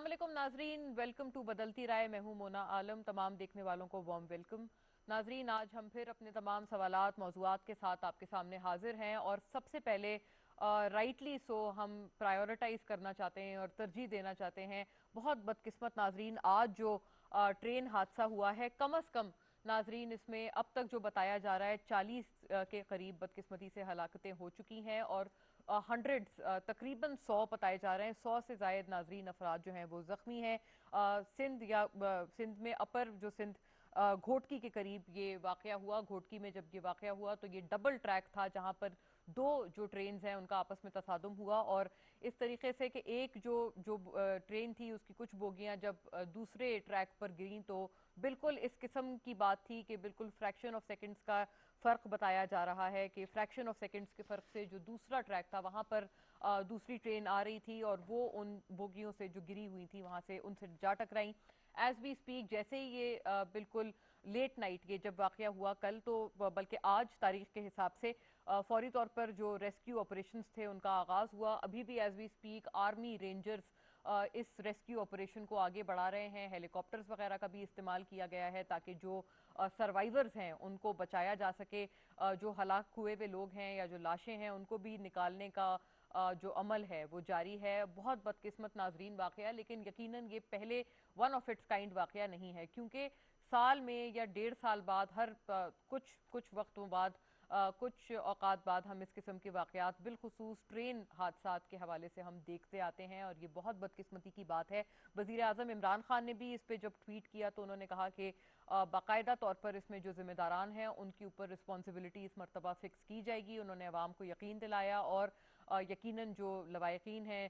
अस्सलाम वालेकुम नाजरीन, वेलकम टू बदलती राय। मैं हूं मोना आलम। तमाम देखने वालों को वार्म वेलकम। नाजरीन, आज हम फिर अपने तमाम सवालात मौज़ूआत के साथ आपके सामने हाजिर हैं और सबसे पहले राइटली सो हम प्रायोरिटाइज करना चाहते हैं और तरजीह देना चाहते हैं। बहुत बदकिस्मत नाजरीन, आज जो ट्रेन हादसा हुआ है, कम अज़ कम नाजरीन इसमें अब तक जो बताया जा रहा है 40 के करीब बदकिस्मती से हलाकतें हो चुकी हैं और हंड्रेड्स तकरीबन 100 बताए जा रहे हैं। 100 से जायद नाजरीन अफराद जो हैं वो जख्मी हैं। सिंध में अपर जो सिंध घोटकी के करीब ये वाकया हुआ। घोटकी में जब ये वाकया हुआ तो ये डबल ट्रैक था जहां पर दो जो ट्रेन हैं उनका आपस में तसादुम हुआ और इस तरीके से कि एक जो जो ट्रेन थी उसकी कुछ बोगियां जब दूसरे ट्रैक पर गिरी तो बिल्कुल इस किस्म की बात थी कि बिल्कुल फ्रैक्शन ऑफ सेकंड्स का फर्क बताया जा रहा है कि फ्रैक्शन ऑफ सेकंड्स के फर्क से जो दूसरा ट्रैक था वहां पर दूसरी ट्रेन आ रही थी और वो उन बोगियों से जो गिरी हुई थी वहां से उनसे जा टकराई। एज वी स्पीक जैसे ही ये बिल्कुल लेट नाइट ये जब वाकया हुआ कल तो बल्कि आज तारीख के हिसाब से फौरी तौर पर जो रेस्क्यू ऑपरेशंस थे उनका आगाज हुआ। अभी भी as we speak army rangers इस रेस्क्यू ऑपरेशन को आगे बढ़ा रहे हैं। हेलीकॉप्टर्स वगैरह का भी इस्तेमाल किया गया है ताकि जो सर्वाइवर्स हैं उनको बचाया जा सके। जो हलाक हुए हुए लोग हैं या जो लाशें हैं उनको भी निकालने का जो अमल है वो जारी है। बहुत बदकिस्मत नाजरीन वाकया, लेकिन यकीनन ये पहले वन ऑफ इट्स काइंड वाकया नहीं है क्योंकि साल में या 1.5 साल बाद हर कुछ कुछ वक्तों बाद कुछ औकात बाद हम इस किस्म के वाकयात बिलखुसूस ट्रेन हादसात के हवाले से हम देखते आते हैं और ये बहुत बदकिस्मती की बात है। वजीर आजम इमरान खान ने भी इस पे जब ट्वीट किया तो उन्होंने कहा कि बाकायदा तौर पर इसमें जो जिम्मेदारान हैं उनके ऊपर रिस्पॉन्सिबिलिटी इस मरतबा फिक्स की जाएगी। उन्होंने अवाम को यकीन दिलाया और यकीनन जो लवायकीन हैं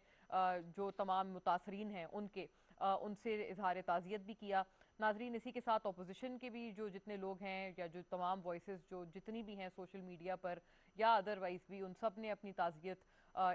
जो तमाम मुतासरीन हैं उनसे इजहार ताज़ियत भी किया। नाजरीन, इसी के साथ अपोजिशन के भी जो जितने लोग हैं या जो तमाम वॉइसेस जो जितनी भी हैं सोशल मीडिया पर या अदरवाइज भी, उन सब ने अपनी ताज़ियत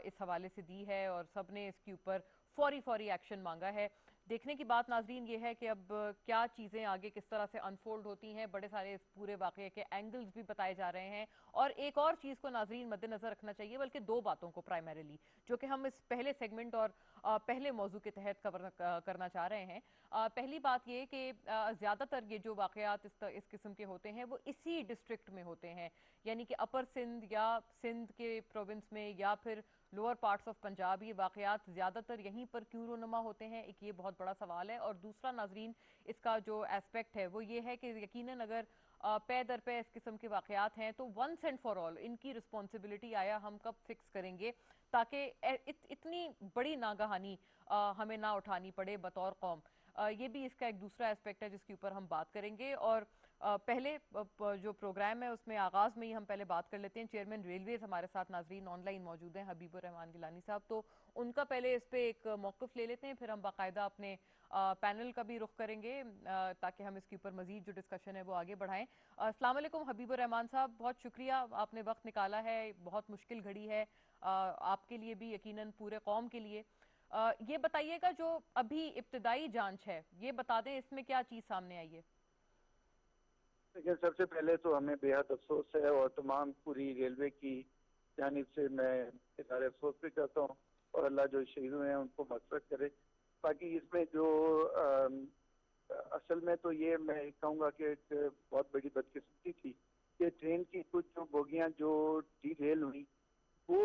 इस हवाले से दी है और सब ने इसके ऊपर फौरी फौरी एक्शन मांगा है। देखने की बात नाजरीन ये है कि अब क्या चीज़ें आगे किस तरह से अनफोल्ड होती हैं। बड़े सारे इस पूरे वाकये के एंगल्स भी बताए जा रहे हैं और एक और चीज़ को नाजरीन मद्देनजर रखना चाहिए, बल्कि दो बातों को प्राइमरीली जो कि हम इस पहले सेगमेंट और पहले मौजू के तहत कवर करना चाह रहे हैं। पहली बात ये कि ज़्यादातर ये जो वाकयात इस किस्म के होते हैं वो इसी डिस्ट्रिक्ट में होते हैं, यानी कि अपर सिंध या सिंध के प्रोविंस में या फिर लोअर पार्ट्स ऑफ पंजाब। ये वाकयात ज़्यादातर यहीं पर क्यों रोनुमा होते हैं, एक ये बहुत बड़ा सवाल है। और दूसरा नाजरीन इसका जो एस्पेक्ट है वो ये है कि यकीनन अगर पे दर पे इस किस्म के वाकयात हैं तो वंस एंड फॉर ऑल इनकी रिस्पॉन्सिबिलिटी आया हम कब फिक्स करेंगे ताकि इतनी बड़ी नागहानी हमें ना उठानी पड़े बतौर कौम। ये भी इसका एक दूसरा एस्पेक्ट है जिसके ऊपर हम बात करेंगे। और पहले जो प्रोग्राम है उसमें आगाज में ही हम पहले बात कर लेते हैं। चेयरमैन रेलवेज हमारे साथ नाजरीन ऑनलाइन मौजूद हैं, हबीबुर रहमान गिलानी साहब, तो उनका पहले इस पे एक मौकफ ले लेते हैं, फिर हम बाकायदा अपने पैनल का भी रुख करेंगे ताकि हम इसके ऊपर मजीद जो डिस्कशन है वो आगे बढ़ाएं। अस्सलाम वालेकुम हबीबुर रहमान साहब, बहुत शुक्रिया आपने वक्त निकाला है। बहुत मुश्किल घड़ी है आपके लिए भी, यकीनन पूरे कौम के लिए। ये बताइएगा जो अभी इब्तदाई जांच है ये बता दें इसमें क्या चीज सामने आई है। लेकिन सबसे पहले तो हमें बेहद अफसोस है और तमाम पूरी रेलवे की जानिब से मैं इज़हार अफसोस भी करता हूँ और अल्लाह जो शहीद हुए हैं उनको मग़फ़िरत करे। बाकी इसमें जो असल में तो ये मैं कहूँगा कि एक बहुत बड़ी बदकिस्मती थी कि ट्रेन की कुछ जो बोगियाँ जो डीरेल हुई वो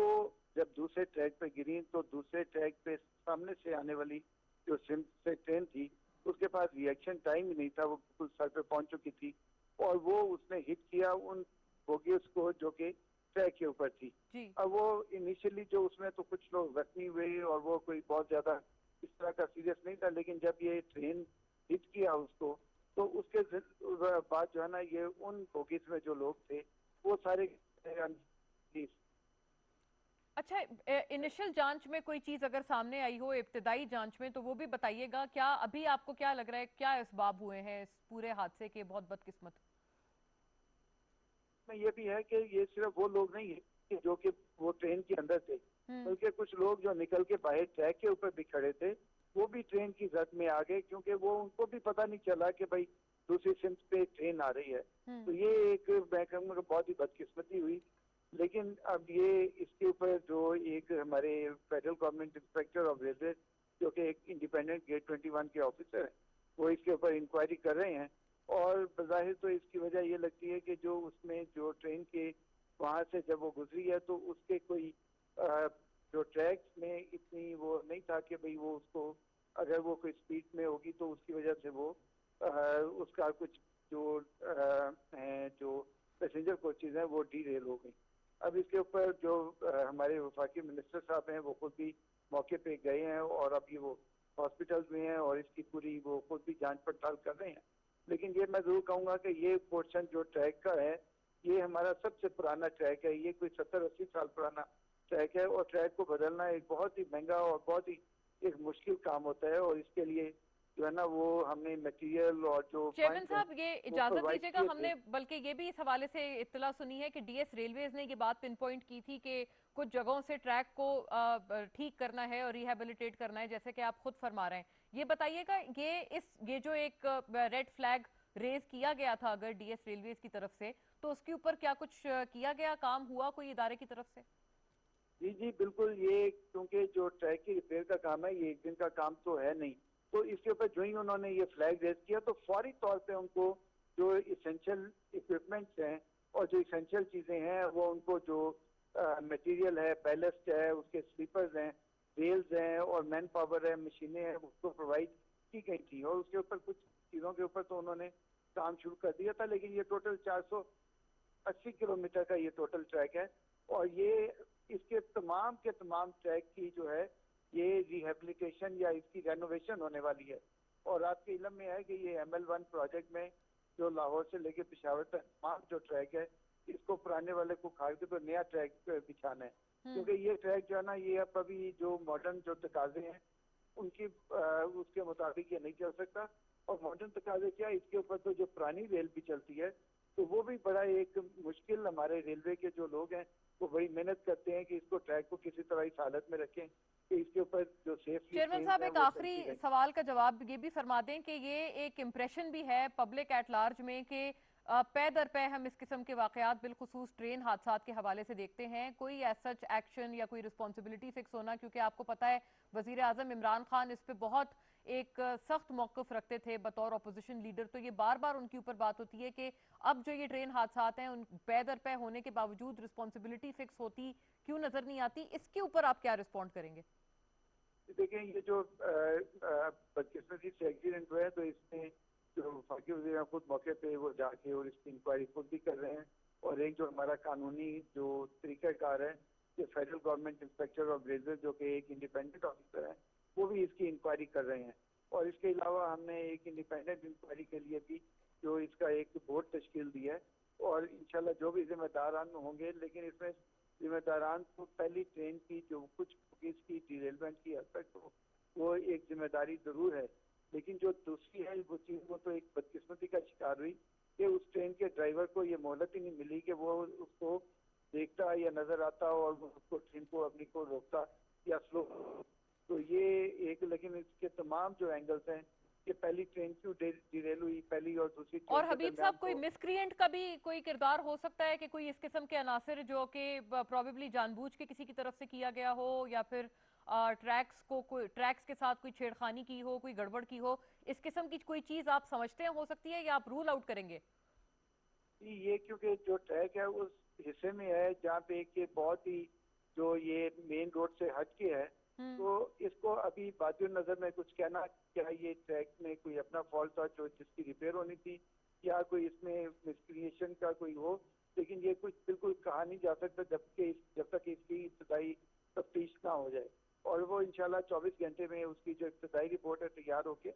जब दूसरे ट्रैक पे गिरी तो दूसरे ट्रैक पे सामने से आने वाली जो सिम से ट्रेन थी उसके पास रिएक्शन टाइम ही नहीं था, वो बिल्कुल सर पे पहुंच चुकी थी और वो उसने हिट किया उन बोगियों को जो कि ट्रैक के ऊपर थी। जी अब वो इनिशियली जो उसमें तो कुछ लोग जख्मी हुए और वो कोई बहुत ज्यादा इस तरह का सीरियस नहीं था, लेकिन जब ये ट्रेन हिट किया उसको तो उसके बाद जो है ना ये उन बोगीज में जो लोग थे वो सारे अच्छा, इनिशियल जांच में कोई चीज अगर सामने आई हो इब्तदाई जांच में तो वो भी बताइएगा। क्या अभी आपको क्या लग रहा है, क्या इसबाब हुए हैं इस पूरे हादसे के? बहुत बदकिस्मत। में ये भी है कि ये सिर्फ वो लोग नहीं है कि जो कि वो ट्रेन के अंदर थे, हम्म। बल्कि कुछ लोग जो निकल के बाहर ट्रैक के ऊपर भी खड़े थे वो भी ट्रेन की जद में आ गए क्योंकि वो उनको भी पता नहीं चला कि भाई दूसरी सिम पे ट्रेन आ रही है। तो ये एक मैं कहूँगा बहुत ही बदकिस्मती हुई। लेकिन अब ये इसके ऊपर जो एक हमारे federal government inspector of railway जो कि एक इंडिपेंडेंट गेट 21 के ऑफिसर हैं, वो इसके ऊपर इंक्वायरी कर रहे हैं। और बज़ाहिर तो इसकी वजह ये लगती है कि जो उसमें जो ट्रेन के वहाँ से जब वो गुजरी है तो उसके कोई जो ट्रैक्स में इतनी वो नहीं था कि भाई वो उसको अगर वो कोई स्पीड में होगी तो उसकी वजह से वो उसका कुछ जो हैं जो पैसेंजर कोचेज हैं वो डीरेल हो गई। अब इसके ऊपर जो हमारे वफाकी मिनिस्टर साहब हैं वो खुद भी मौके पे गए हैं और अब ये वो हॉस्पिटल में हैं और इसकी पूरी वो खुद भी जांच पड़ताल कर रहे हैं। लेकिन ये मैं जरूर कहूँगा कि ये पोर्शन जो ट्रैक का है ये हमारा सबसे पुराना ट्रैक है। ये कोई 70-80 साल पुराना ट्रैक है और ट्रैक को बदलना एक बहुत ही महंगा और बहुत ही एक मुश्किल काम होता है। और इसके लिए जो है ना वो हमने मटेरियल और जो चेयरमैन फंड हैं साहब, ये वो इजाजत प्रोवाइड दीजिएगा, किए थे। हमने बल्कि ये भी इस हवाले से इत्तला सुनी है कि डीएस रेलवेज ने ये बात पिन पॉइंट की थी कि कुछ जगहों से ट्रैक को ठीक करना है और रिहेबिलिटेट करना है, जैसे कि आप खुद फरमा रहे हैं। ये बताइएगा, ये जो एक रेड फ्लैग रेज किया गया था अगर डीएस रेलवेज की तरफ से, तो उसके ऊपर क्या कुछ किया गया, काम हुआ कोई इदारे की तरफ से? जी जी बिल्कुल। ये क्योंकि जो ट्रैक की रिपेयर का काम है ये एक दिन का काम तो है नहीं, तो इसके ऊपर जो ही उन्होंने ये फ्लैग रेज किया तो फौरी तौर पे उनको जो इसेंशियल इक्विपमेंट्स हैं और जो इसेंशियल चीज़ें हैं वो उनको जो मटेरियल है, बैलेस्ट है, उसके स्लीपर्स हैं, रेल्स हैं और मैन पावर है, मशीनें हैं, उसको प्रोवाइड की गई थी। और उसके ऊपर कुछ चीज़ों के ऊपर तो उन्होंने काम शुरू कर दिया था। लेकिन ये टोटल 480 किलोमीटर का ये टोटल ट्रैक है और ये इसके तमाम के तमाम ट्रैक की जो है ये रिहेबिलिटेशन या इसकी रेनोवेशन होने वाली है। और आपके इल्म में है कि ये ML1 प्रोजेक्ट में जो लाहौर से लेके पेशावर तक तमाम जो ट्रैक है इसको पुराने वाले को खाड़ के तो नया ट्रैक बिछाना है। क्योंकि ये ट्रैक जो है ना ये अब अभी जो मॉडर्न जो तकाजे हैं उनकी उसके मुताबिक ये नहीं चल सकता। और मॉडर्न तकाजे क्या, इसके ऊपर तो जो पुरानी रेल भी चलती है तो वो भी बड़ा एक मुश्किल, हमारे रेलवे के जो लोग हैं वो बड़ी मेहनत करते हैं कि इसको ट्रैक को किसी तरह इस हालत में रखें कि इसके ऊपर जो सेफली चेयरमैन ट्रेन साहब, है एक वो आखिरी चलती रहे। सवाल का जवाब ये भी फरमा दें कि ये एक इम्प्रेशन भी है पब्लिक एट लार्ज में कि पै दर पै हम इस किस्म के वाकयात बिलखुसूस ट्रेन हादसात के हवाले से देखते हैं, कोई ऐसा सच एक्शन या कोई रिस्पॉन्सिबिलिटी फिक्स होना, क्योंकि आपको पता है वजीर आजम इमरान खान इस पे बहुत एक सख्त मौकफ रखते थे बतौर अपोजिशन लीडर, तो ये बार बार उनके ऊपर बात होती है कि अब जो ये ट्रेन हादसात हैं उन पै दर पै होने के बावजूद रिस्पॉन्सिबिलिटी फिक्स होती क्यों नजर नहीं आती, इसके ऊपर आप क्या रिस्पॉन्ड करेंगे? देखें ये जो बदकिस्मती से एक्सीडेंट हुआ है तो इसमें जो वफाकी वज़ीर हैं खुद मौके पे वो जाके और इसकी इंक्वायरी खुद भी कर रहे हैं। और एक जो हमारा कानूनी जो तरीक़ाकार है कि federal government inspector of railway जो कि एक इंडिपेंडेंट ऑफिसर है वो भी इसकी इंक्वायरी कर रहे हैं। और इसके अलावा हमने एक इंडिपेंडेंट इंक्वायरी के लिए भी जो इसका एक बोर्ड तश्कील दी है। और इंशाल्लाह जो भी जिम्मेदारान होंगे, लेकिन इसमें जिम्मेदारान को पहली ट्रेन की जो कुछ इसकी डिरेलमेंट की हद तक तो वो एक जिम्मेदारी जरूर है। लेकिन जो दूसरी है वो चीज़ वो तो एक बदकिस्मती का शिकार हुई कि उस ट्रेन के ड्राइवर को ये मोहलत ही नहीं मिली कि वो उसको देखता या नजर आता और वो उसको ट्रेन को अपनी को रोकता या स्लो। तो ये एक, लेकिन इसके तमाम जो एंगल्स हैं कि पहली ट्रेन क्यों डिरेल हुई, पहली और दूसरी ट्रेन और के हबीब दरमियान साहब, कोई तो मिसक्रिएंट का भी कोई किरदार हो सकता है कि कोई इस किस्म के अनासिर जो कि प्रोबेबली जानबूझ के किसी की तरफ से किया गया हो, या फिर ट्रैक्स के साथ कोई छेड़खानी की हो, कोई गड़बड़ की हो, इस किस्म की कोई चीज आप समझते हैं हो सकती है या आप रूल आउट करेंगे? ये क्योंकि जो ट्रैक है उस हिस्से में है जहाँ पे एक ये बहुत ही जो ये मेन रोड से हट के है, हम्म। तो इसको अभी बातिल नजर में कुछ कहना क्या ये ट्रैक में कोई अपना फॉल्ट था जो जिसकी रिपेयर होनी थी या कोई इसमें मिसक्रिएशन का कोई हो। लेकिन ये कुछ बिल्कुल कहा नहीं जा सकता जब तक इसकी इब्तदाई तफ्तीश ना हो जाए। और वो इंशाल्लाह 24 घंटे में उसकी जो इब्तदाई रिपोर्ट है तैयार होके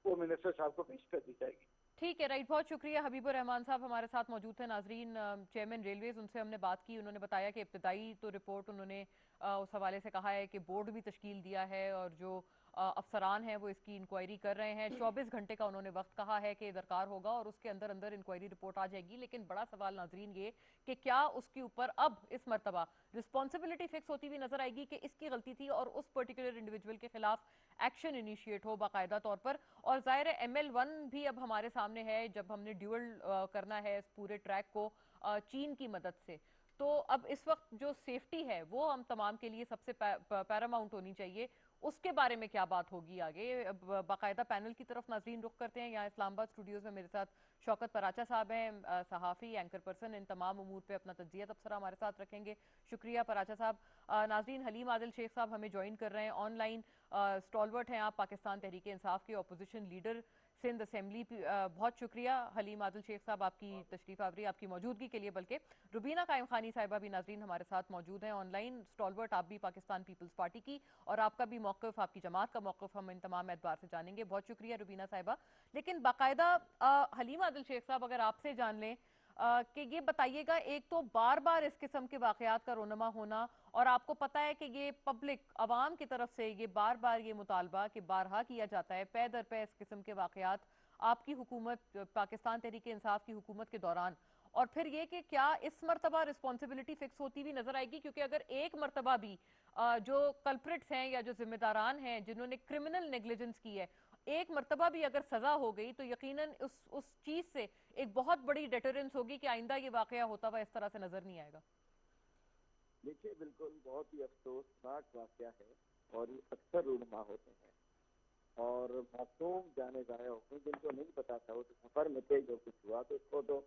वो मिनिस्टर साहब को पेश कर दी जाएगी। ठीक है, राइट, बहुत शुक्रिया। हबीबुर रहमान साहब हमारे साथ मौजूद थे। नाजरीन, चेयरमैन रेलवेज, उनसे हमने बात की, उन्होंने बताया कि इब्तदाई तो रिपोर्ट उन्होंने उस हवाले से कहा है कि बोर्ड भी तश्कील दिया है और जो अफसरान हैं वो इसकी इंक्वायरी कर रहे हैं। 24 घंटे का उन्होंने वक्त कहा है कि दरकार होगा और उसके अंदर अंदर इंक्वायरी रिपोर्ट आ जाएगी। लेकिन बड़ा सवाल नाजरीन ये कि क्या उसके ऊपर अब इस मरतबा रिस्पॉन्सिबिलिटी फिक्स होती हुई नजर आएगी कि इसकी गलती थी और उस पर्टिकुलर इंडिविजुअल के खिलाफ एक्शन इनिशिएट हो बाकायदा तौर पर। और जाहिर है ML1 भी अब हमारे सामने है, जब हमने ड्यूअल करना है इस पूरे ट्रैक को चीन की मदद से, तो अब इस वक्त जो सेफ्टी है वो हम तमाम के लिए सबसे पैरामाउंट होनी चाहिए। उसके बारे में क्या बात होगी आगे? बाकायदा पैनल की तरफ नाजरीन रुख करते हैं। यहाँ इस्लामाबाद स्टूडियोज में मेरे साथ शौकत पराचा साहब हैं, सहाफ़ी, एंकर पर्सन, इन तमाम उमूर पे अपना तज्जिया तबसरा हमारे साथ रखेंगे। शुक्रिया पराचा साहब। नाजरीन, हलीम आदिल शेख साहब हमें ज्वाइन कर रहे हैं ऑनलाइन। स्टॉलवर्ट हैं आप, पाकिस्तान तहरीक इंसाफ के अपोजिशन लीडर सिंध असेंबली। बहुत शुक्रिया हलीम आदिल शेख साहब आपकी तशरीफ आवरी, आपकी मौजूदगी के लिए। बल्कि रुबीना कायम खानी साहिबा भी नाजरीन हमारे साथ मौजूद हैं ऑनलाइन। स्टॉलवर्ट आप भी पाकिस्तान पीपल्स पार्टी की, और आपका भी मौक़िफ़, आपकी जमात का मौक़िफ़ हम इन तमाम एतबार से जानेंगे। बहुत शुक्रिया रुबीना साहिबा। लेकिन बाकायदा हलीम आदिल शेख साहब, अगर आपसे जान लें कि ये बताइएगा, एक तो बार बार इस किस्म के वाकयात का रोनमा होना, और आपको पता है कि ये पब्लिक अवाम की तरफ से ये बार बार ये मुतालबा कि बारहा किया जाता है पै दर पै इस किस्म के वाकयात आपकी हुकूमत, पाकिस्तान तहरीक इंसाफ की हुकूमत के दौरान, और फिर ये कि क्या इस मरतबा रिस्पॉन्सिबिलिटी फिक्स होती हुई नजर आएगी? क्योंकि अगर एक मरतबा भी जो कल्प्रिट्स हैं या जो जिम्मेदारान हैं जिन्होंने क्रिमिनल नेग्लिजेंस की है, एक मरतबा भी अगर सजा हो गई तो यकीनन उस चीज से एक बहुत बड़ी डेटरेंस होगी कि आइंदा ये वाकया होता हुआ इस तरह से नजर नहीं आएगा। देखिए, बिल्कुल बहुत ही अफसोसनाक वाकया है और ये अक्सर रूनुमा होते हैं, और मासूम जाने जाए होते हैं जिनको नहीं पता था, वो तो सफर में थे, जो कुछ हुआ तो उसको तो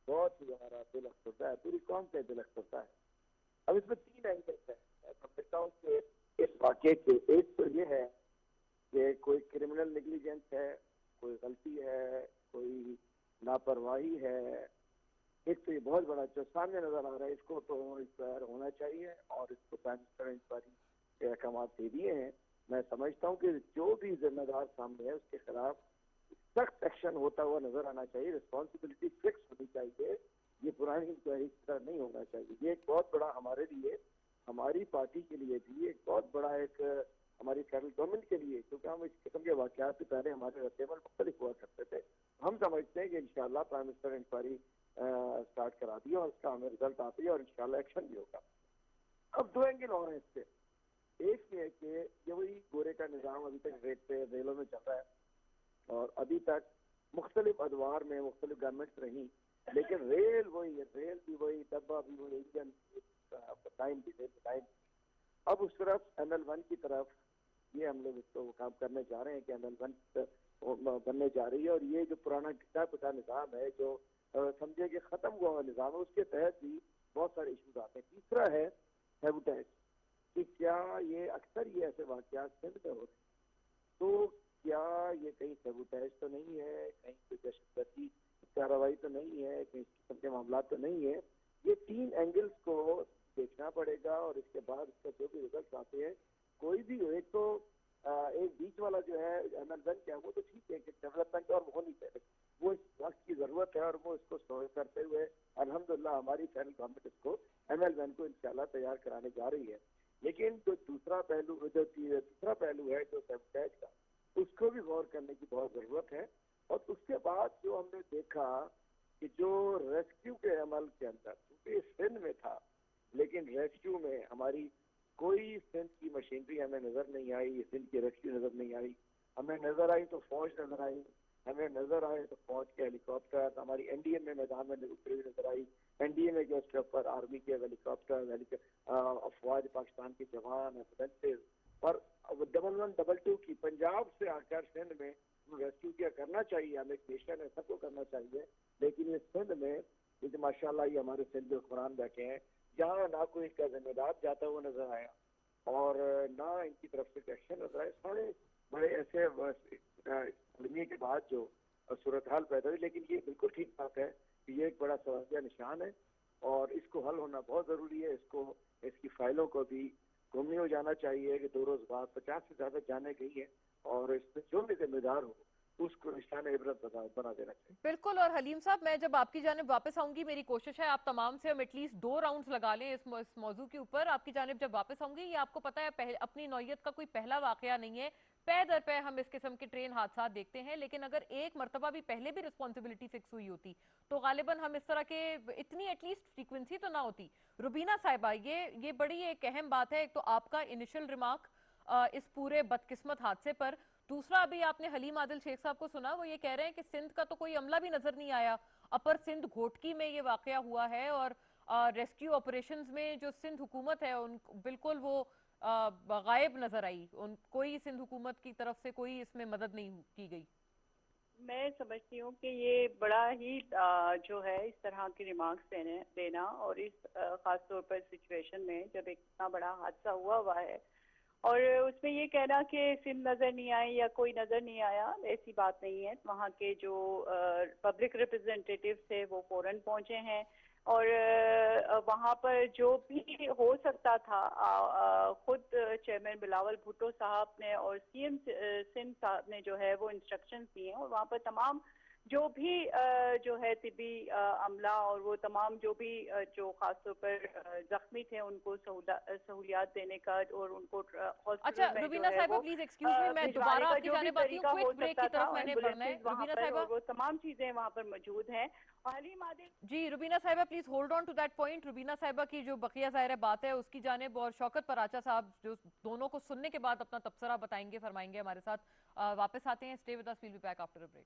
बहुत ही हमारा दिल अफसरता है, पूरी कौम का दिल अफसरता है। अब इसमें 3 एंगल्स हैं। मैं समझता हूँ कि इस वाकये के, एक तो ये है कि कोई क्रिमिनल नेग्लिजेंस है, कोई गलती है, कोई लापरवाही है। एक तो ये बहुत बड़ा जो सामने नजर आ रहा है, इसको तो इस पर होना चाहिए, और इसको प्राइम मिनिस्टर ने इंक्वायरी के अहकाम दे दिए हैं। मैं समझता हूँ कि जो भी जिम्मेदार सामने है उसके खिलाफ सख्त एक्शन होता हुआ नजर आना चाहिए, रिस्पॉन्सिबिलिटी फिक्स होनी चाहिए। ये पुरानी इंक्वायरी की तरह नहीं होना चाहिए। ये एक बहुत बड़ा हमारे लिए, हमारी पार्टी के लिए भी एक बहुत बड़ा एक हमारी फेडरल गवर्नमेंट के लिए, क्योंकि हम इस किस्म के वाकयात से पहले हमारे रद्देमल मुख्तलिफ हुआ करते थे। हम समझते हैं कि इंशाल्लाह प्राइम मिनिस्टर इंक्वायरी स्टार्ट करा दिया और उसका हमें रिजल्ट आती है और इंशाल्लाह एक्शन भी होगा। अब 2 एंगल और हैं इससे। एक ये है कि ये वही गोरे का निजाम अभी तक रेट पे रेलों में चल रहा है, और अभी तक मुख्तलिफ अदवार में मुख्तलिफ गवर्नमेंट्स रही, लेकिन रेल वही है, रेल भी वही, डब्बा भी वही, इंजन लाइन भी लाइन। अब उस तरफ ML1 की तरफ ये हम लोग इसको काम करने जा रहे हैं कि ML1 बनने जा रही है, और ये जो पुराना घिटा पिटा निजाम है, जो समझे कि खत्म हुआ हुआ निजाम है, उसके तहत भी बहुत सारे इश्यूज आते हैं। तीसरा है सैबोटेज, कि क्या ये अक्सर ये ऐसे वाकयात सिंध में होते, तो क्या ये कहीं सैबोटेज तो नहीं है, कहीं कोई दहशतगर्दी कार्रवाई तो नहीं है, कहीं इस किस्म के मामला तो नहीं है। ये 3 एंगल्स को देखना पड़ेगा, और इसके बाद इसका जो भी रिजल्ट आते हैं, कोई भी हो, एक तो एक बीच वाला जो है ML1 क्या, वो तो ठीक है कि डेवलपमेंट और होनी चाहिए, वो इस वक्त की जरूरत है, और वो इसको सॉल्व करते हुए अल्हम्दुलिल्लाह हमारी फेडरल गवर्नमेंट इसको ML1 को इंशाल्लाह तैयार कराने जा रही है। लेकिन जो तीसरा पहलू है जो सैबोटेज का, उसको भी गौर करने की बहुत जरूरत है। और उसके बाद जो हमने देखा कि जो रेस्क्यू के अमल के अंदर, क्योंकि सिंध में था, लेकिन रेस्क्यू में हमारी कोई सिंध की मशीनरी हमें नजर नहीं आई, सिंध की रेस्क्यू नजर नहीं आई। हमें नजर आई तो फौज नजर आई, हमें नजर आए तो फौज के हेलीकॉप्टर, हमारी NDA में मैदान में उतरी हुई नजर आई, NDA में जो उसके ऊपर आर्मी के हेलीकॉप्टर, अफवाज पाकिस्तान के जवान, एम्बुलेंसेज, और 1122 की पंजाब से आकर सिंध में रेस्क्यू किया। करना चाहिए, हमें एक नेशन है, सबको करना चाहिए, लेकिन ये सिंध में ये जो माशाल्लाह ये हमारे सिंध के हुक्मरान बैठे हैं, जहाँ ना कोई इसका जिम्मेदार जाता हुआ नजर आया और ना इनकी तरफ से एक्शन नजर आए। सारे बड़े ऐसे गर्मी के बाद जो सूरत हाल पैदा हुई, लेकिन ये बिल्कुल ठीक बात है कि ये एक बड़ा सवालिया निशान है, और इसको हल होना बहुत जरूरी है। इसको, इसकी फाइलों को भी घूमने हो जाना चाहिए कि 2 रोज बाद 50 से ज्यादा जाने गई है, और इसमें जो भी जिम्मेदार हो उसको निशान इबरत बना देना चाहिए। बिल्कुल। और हलीम साहब, मैं जब आपकी जानिब वापस आऊंगी, मेरी कोशिश है आप तमाम से हम एटलीस्ट 2 राउंड्स लगा लें इस मौजू के ऊपर। आपकी जानिब जब वापस आऊंगी, ये आपको पता है अपनी नौयत का कोई पहला वाकया नहीं है, पै दर पै हम इस किस्म के ट्रेन हादसा देखते हैं। लेकिन अगर एक मरतबा भी पहले भी रिस्पॉन्सिबिलिटी फिक्स हुई होती तो गालिबन हम इस तरह के इतनी एटलीस्ट फ्रीक्वेंसी तो ना होती। रुबीना साहिबा, ये बड़ी एक अहम बात है। एक तो आपका इनिशियल रिमार्क इस पूरे बदकिस्मत हादसे पर, दूसरा अभी आपने हलीम आदिल शेख साहब को सुना, वो ये कह रहे हैं कि सिंध का तो कोई अमला भी नजर नहीं आया। अपर सिंध घोटकी में ये वाकया हुआ है, और रेस्क्यू ऑपरेशंस में जो सिंध हुकूमत है उन बिल्कुल वो गायब नजर आई। कोई सिंध हुकूमत की तरफ से कोई इसमें मदद नहीं की गई। मैं समझती हूँ कि ये बड़ा ही जो है इस तरह के रिमार्क्स देना और इस खास तौर पर सिचुएशन में जब एक इतना बड़ा हादसा हुआ है और उसमें ये कहना कि सिम नज़र नहीं आई या कोई नज़र नहीं आया, ऐसी बात नहीं है। वहाँ के जो पब्लिक रिप्रेजेंटेटिव थे वो फौरन पहुँचे हैं और वहाँ पर जो भी हो सकता था खुद चेयरमैन बिलावल भुट्टो साहब ने और सीएम सिंध साहब ने जो है वो इंस्ट्रक्शंस दिए और वहाँ पर तमाम जो भी जो है तिबी अमला और वो तमाम जो भी जो खासतौर पर जख्मी थे उनको सहूलियात देने का और उनको अच्छा हॉस्पिटल में जो रुबीना है साहिबा वो प्लीज एक्सक्यूज मी, मैं भिजवाने दोबारा का आपकी जो भी जानिब आती हूँ। तरीका हो क्विक ब्रेक की सकता तरफ था, मैंने पढ़ना है। एम्बुलेंसेज वहाँ रुबीना पर और साहिबा, वो तमाम चीजें वहाँ पर मौजूद हैं। Haleem Adil ji Rubina Sahiba please hold on to that point. Rubina Sahiba की जो बकिया ज़ाहिर है बात है उसकी जानिब, और शौकत पराचा साहब जो दोनों को सुनने के बाद अपना तबसरा बताएंगे, फरमाएंगे हमारे साथ। वापस आते हैं। Stay with us, we will be back after a break.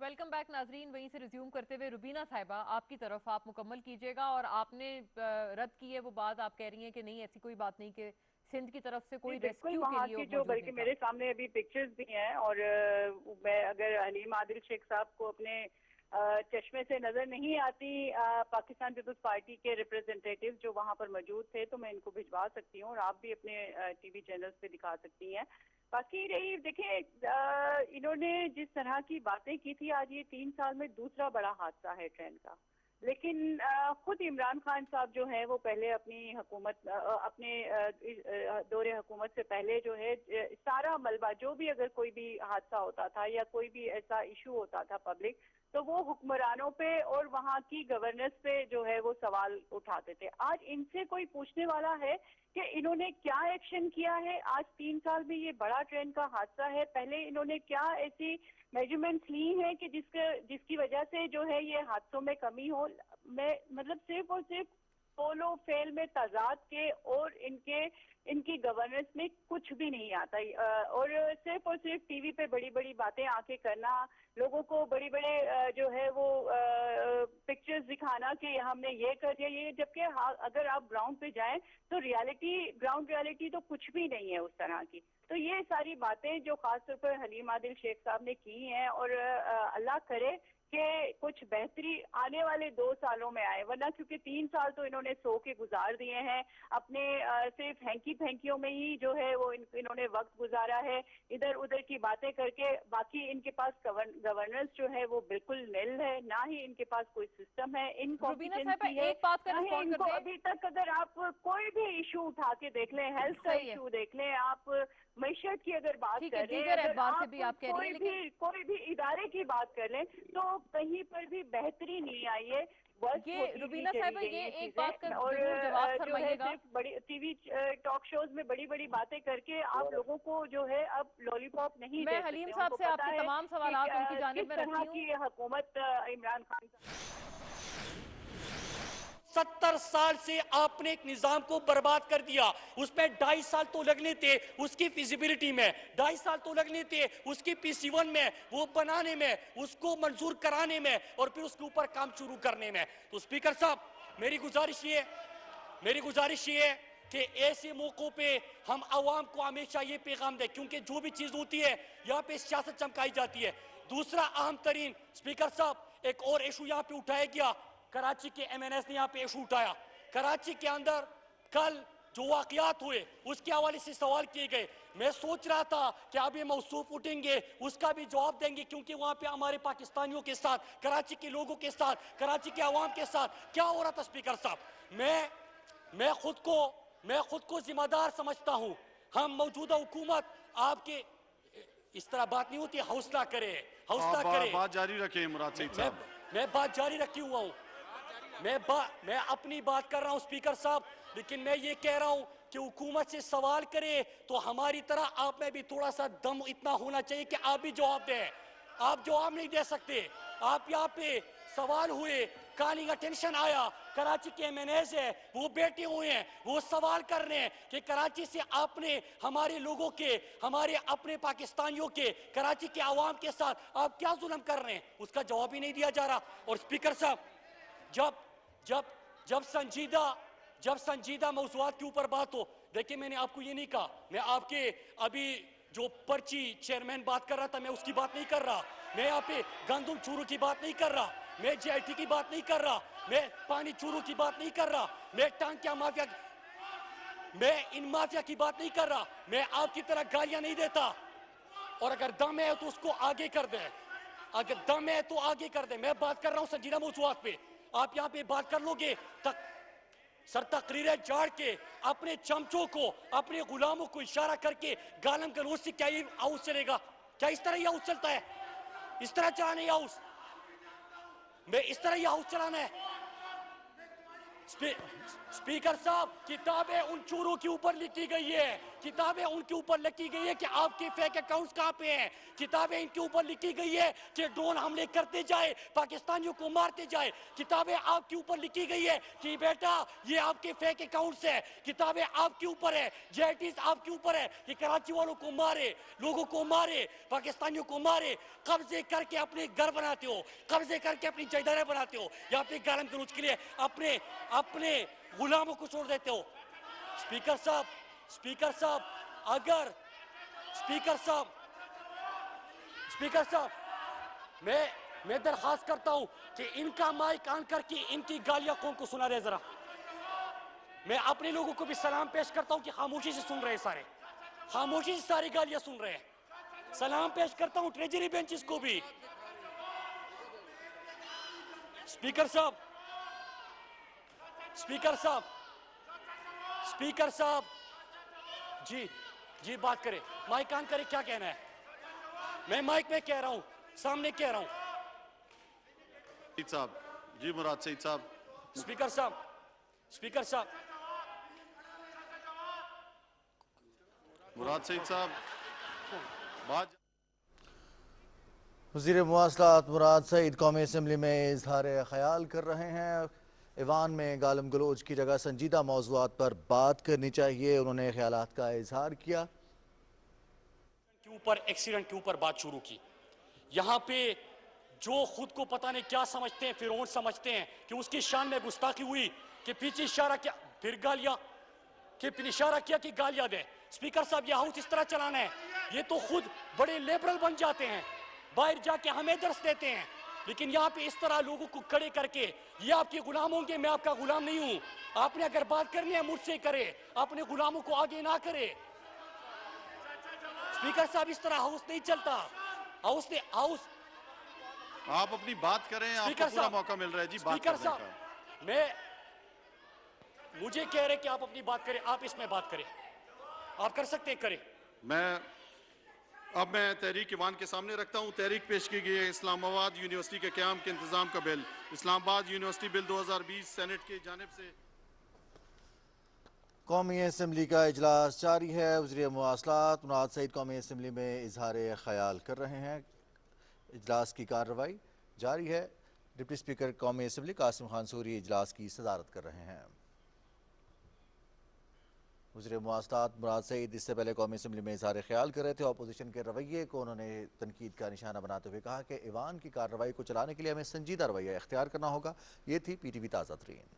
Welcome back नाजरीन। वहीं से रिज्यूम करते हुए रुबीना साहिबा आपकी तरफ, आप मुकम्मल कीजिएगा। और आपने रद्द की है वो बात, आप कह रही हैं कि नहीं ऐसी कोई बात नहीं कि सिंध की तरफ से कोई बिल्कुल रेस्क्यू के वहाँ लिए की जो मौजूद बल्कि नहीं था। मेरे सामने अभी पिक्चर्स भी हैं और मैं अगर हलीम आदिल शेख साहब को अपने चश्मे से नजर नहीं आती पाकिस्तान पीपल्स पार्टी के रिप्रेजेंटेटिव जो वहाँ पर मौजूद थे तो मैं इनको भिजवा सकती हूँ और आप भी अपने टीवी चैनल्स पे दिखा सकती हैं। बाकी रही देखें इन्होंने जिस तरह की बातें की थी, आज ये 3 साल में दूसरा बड़ा हादसा है ट्रेन का। लेकिन खुद इमरान खान साहब जो है वो पहले अपनी हुकूमत अपने दौरे हुकूमत से पहले जो है सारा मलबा जो भी अगर कोई भी हादसा होता था या कोई भी ऐसा इशू होता था पब्लिक, तो वो हुक्मरानों पे और वहाँ की गवर्नेंस पे जो है वो सवाल उठाते थे। आज इनसे कोई पूछने वाला है कि इन्होंने क्या एक्शन किया है? आज 3 साल में ये बड़ा ट्रेन का हादसा है, पहले इन्होंने क्या ऐसी मेजरमेंट्स ली हैं कि जिसकी वजह से जो है ये हादसों में कमी हो? मैं मतलब सिर्फ और सिर्फ पोलो फेल में तजाद के और इनकी गवर्नेंस में कुछ भी नहीं आता। और सिर्फ टीवी पे बड़ी बड़ी बातें आके करना, लोगों को बड़ी बड़े जो है वो पिक्चर्स दिखाना कि हमने ये कर दिया ये, जबकि अगर आप ग्राउंड पे जाएं तो ग्राउंड रियलिटी तो कुछ भी नहीं है उस तरह की। तो ये सारी बातें जो खासतौर पर हलीम आदिल शेख साहब ने की हैं, और अल्लाह करे कि कुछ बेहतरी आने वाले 2 सालों में आए, वरना क्योंकि 3 साल तो इन्होंने सो के गुजार दिए हैं अपने सिर्फ हैंकी फैंकियों में ही जो है वो इन्होंने वक्त गुजारा है, इधर उधर की बातें करके। बाकी इनके पास गवर्नेंस जो है वो बिल्कुल निल है, ना ही इनके पास कोई सिस्टम है, रुबीना साहिबा, इनकॉम्पिटेंसी है, एक बात का ना ही रिस्पॉन्ड इनको। करते हैं। अभी तक अगर आप कोई भी इशू उठा के देख लें, हेल्थ का सही है। इशू देख लें, आप मईशत की अगर बात ठीक है, कर रहे हैं, दीगर अगर एतबार से आप भी आप कह रही हैं, कोई भी इदारे की बात कर लें तो कहीं पर भी बेहतरी नहीं आई है। बस ये होती ही रुबीना चली साहिबा, गई ये हैं एक चीजें। बात का और जरूर जवाब जो है फरमाइएगा। सिर्फ बड़ी टीवी टॉक शोज में बड़ी बड़ी बातें करके आप लोगों को जो है अब लॉलीपॉप नहीं दे मैं सकते। हलीम उनको साहब से पता आपके है तमाम कि सवालात उनकी जानिब किस में तरह रखती की हूँ। ये हुकूमत इमरान खान 70 साल से आपने एक निजाम को बर्बाद कर दिया। उसमें 2.5 साल तो लगने थे उसकी फिजिबिलिटी में, 2.5 साल तो लगने थे उसकी PC1 में, वो बनाने में, उसको मंजूर कराने में, और फिर उसके ऊपर काम शुरू करने में। तो स्पीकर साहब, मेरी गुजारिश ये है कि ऐसे मौकों पे हम आवाम को हमेशा ये पैगाम दें, क्योंकि जो भी चीज होती है यहाँ पे सियासत चमकाई जाती है। दूसरा अहम तरीन स्पीकर साहब, एक और इशू यहाँ पे उठाया गया, कराची के MNS ने यहाँ पे इशू उठाया। कराची के अंदर कल जो वाकयात हुए उसके हवाले से सवाल किए गए। मैं सोच रहा था कि अब ये मौसूफ उठेंगे, उसका भी जवाब देंगे, क्योंकि वहाँ पे हमारे पाकिस्तानियों के साथ, कराची के लोगों के साथ, कराची के अवाम के साथ क्या हो रहा था। स्पीकर साहब, मैं खुद को जिम्मेदार समझता हूँ। हम मौजूदा हुकूमत आपके इस तरह बात नहीं होती, हौसला करे। बात जारी रखें मुराद सईद साहब। मैं बात जारी रखी हुआ हूँ, मैं अपनी बात कर रहा हूँ स्पीकर साहब, लेकिन मैं ये कह रहा हूँ कि हुकूमत से सवाल करे तो हमारी तरह आप में भी थोड़ा सा दम इतना होना चाहिए कि आप भी जवाब दें। आप जवाब नहीं दे सकते। आप यहाँ पे सवाल हुए, कॉलिंग अटेंशन आया, कराची के MNS है वो बैठे हुए हैं, वो सवाल कर रहे हैं कि कराची से आपने हमारे लोगों के, हमारे अपने पाकिस्तानियों के, कराची के अवाम के साथ आप क्या जुल्म कर रहे हैं, उसका जवाब ही नहीं दिया जा रहा। और स्पीकर साहब, जब संजीदा मौज़ूआत के ऊपर बात हो, देखिए मैंने आपको ये नहीं कहा, मैं आपके अभी जो पर्ची चेयरमैन बात कर रहा था मैं उसकी बात नहीं कर रहा, मैं यहाँ पे गंदम चूरू की बात नहीं कर रहा, मैं JIT की बात नहीं कर रहा, मैं पानी चूरू की बात नहीं कर रहा, मैं टांकिया माफिया, मैं इन माफिया की बात नहीं कर रहा, मैं आपकी तरह गालियां नहीं देता। और अगर दम है तो उसको आगे कर दे, अगर दम है तो आगे कर दे। मैं बात कर रहा हूँ संजीदा मौज़ूआत पे, आप यहाँ पे बात कर लोगे तकरीरें झाड़ के अपने चमचों को, अपने गुलामों को इशारा करके गालम गलौज से क्या ये हाउस चलेगा? क्या इस तरह ये हाउस चलता है? इस तरह चलाना है हाउस? मैं इस तरह ये हाउस चलाना है? स्पीकर साहब, किताबें उन चोरों के ऊपर लिखी गई है, किताबें उनके ऊपर लिखी गई है कि आपके फेक अकाउंट्स कहां पे हैं, किताबें इनके ऊपर लिखी गई है कि ड्रोन हमले करते जाए, पाकिस्तानियों को मारते जाए, किताबें आपके ऊपर लिखी गई है कि बेटा ये आपके फेक अकाउंट्स है, किताबें आपके ऊपर है, JITs आपके ऊपर है कि कराची वालों को मारे, लोगों को मारे, पाकिस्तानियों को मारे, कब्जे करके अपने घर बनाते हो, कब्जे करके अपनी जायदादें बनाते हो, यहाँ पे गालम गलौज के लिए अपने गुलामों को छोड़ देते हो। स्पीकर साहब, अगर स्पीकर साहब, मैं दरखास्त करता हूं कि इनका माइक ऑन करके इनकी गालियां कौन को सुना रहे जरा। मैं अपने लोगों को भी सलाम पेश करता हूं कि खामोशी से सुन रहे हैं, सारे खामोशी से सारी गालियां सुन रहे हैं। सलाम पेश करता हूं ट्रेजरी बेंचेस को भी। स्पीकर साहब, जी बात करें, माइक ऑन करें, क्या कहना है? मैं माइक में कह रहा हूं, सामने कह रहा हूं। सईद साहब जी, मुराद सईद साहब। स्पीकर साहब, स्पीकर साहब, मुराद सईद साहब बात। वज़ीर मुवासलात मुराद सईद कौमी असम्बली में इजहार ख्याल कर रहे हैं। ईवान में गालम गलोच की जगह संजीदा मौज़ूआत पर बात करनी चाहिए, उन्होंने ख्यालात का इजहार किया। के ऊपर, एक्सीडेंट के ऊपर बात शुरू की। यहाँ पे जो खुद को पता नहीं क्या समझते हैं, फिरौन समझते हैं कि उसकी शान में गुस्ताखी हुई कि पीछे इशारा किया, फिर गालियां, कि फिर इशारा किया कि गालियां दे। स्पीकर साहब, यह हाउस इस तरह चलाना है, ये तो खुद बड़े लिबरल बन जाते हैं, बाहर जाके हमें दर्श देते हैं, लेकिन यहाँ पे इस तरह लोगों को खड़े करके ये आपके गुलाम होंगे, मैं आपका गुलाम नहीं हूं। आपने अगर बात करनी है मुझसे करे, अपने गुलामों को आगे ना करे। स्पीकर साहब, इस तरह हाउस नहीं चलता। हाउस आप अपनी बात करें, आपको पूरा मौका मिल रहा है जी बात करने का। मैं मुझे कह रहे कि आप अपनी बात करें, आप इसमें बात करें, आप कर सकते हैं, करें। अब मैं तहरीक ईवान के सामने रखता हूं। तहरीक पेश की गई है इस्लामाबाद यूनिवर्सिटी के क़याम के इंतजाम का bill. Islamabad university bill 2020 senate की जानिब से। कौमी असम्बली का इजलास जारी है। वज़ीर मुवासलात मुराद सईद कौमी असम्बली में इजहार ख्याल कर रहे हैं। इजलास की कार्रवाई जारी है। डिप्टी स्पीकर कौमी असम्बली कासिम खान सूरी इजलास की सदारत कर रहे हैं। वज़ीर मुवासलात मुराद सईद इससे पहले कौमी असम्बली में इजहार ख्याल कर रहे थे। अपोजिशन के रवैये को उन्होंने तनकीद का निशाना बनाते हुए कहा कि ईवान की कार्रवाई को चलाने के लिए हमें संजीदा रवैया इख्तियार करना होगा। ये थी PTV ताज़ा तरीन।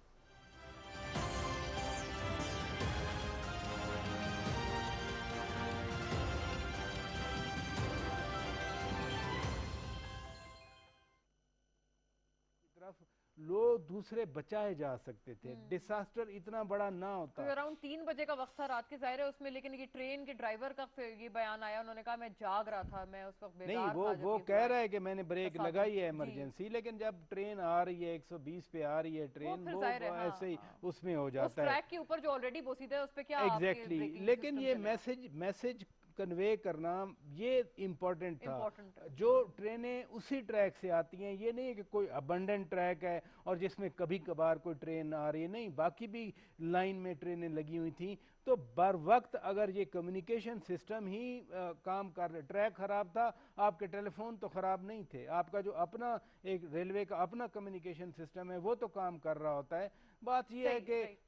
लोग दूसरे बचाए जा सकते थे, डिसास्टर इतना बड़ा ना होता। तो अराउंड 3 बजे का वक्त था रात के, जाहिर है उसमें, लेकिन ये ट्रेन के ड्राइवर का ये बयान आया, उन्होंने कहा मैं जाग रहा था, मैं उस वक्त बेदार नहीं, था। वो कह रहा है कि मैंने ब्रेक लगाई है इमरजेंसी, लेकिन जब ट्रेन आ रही है 120 पे आ रही है ट्रेन, वो ऐसे ही उसमें हो जाता है। ट्रैक के ऊपर जो ऑलरेडी बोसीदा है उस पे क्या एग्जैक्टली, लेकिन ये मैसेज कन्वे करना ये इम्पोर्टेंट था। जो ट्रेनें उसी ट्रैक से आती हैं, ये नहीं है कि कोई अबंडेंट ट्रैक है और जिसमें कभी कभार कोई ट्रेन आ रही है, नहीं, बाकी भी लाइन में ट्रेनें लगी हुई थी। तो बर वक्त अगर ये कम्युनिकेशन सिस्टम ही काम कर रहे, ट्रैक खराब था, आपके टेलीफोन तो खराब नहीं थे, आपका जो अपना एक रेलवे का अपना कम्युनिकेशन सिस्टम है वो तो काम कर रहा होता है। बात यह है कि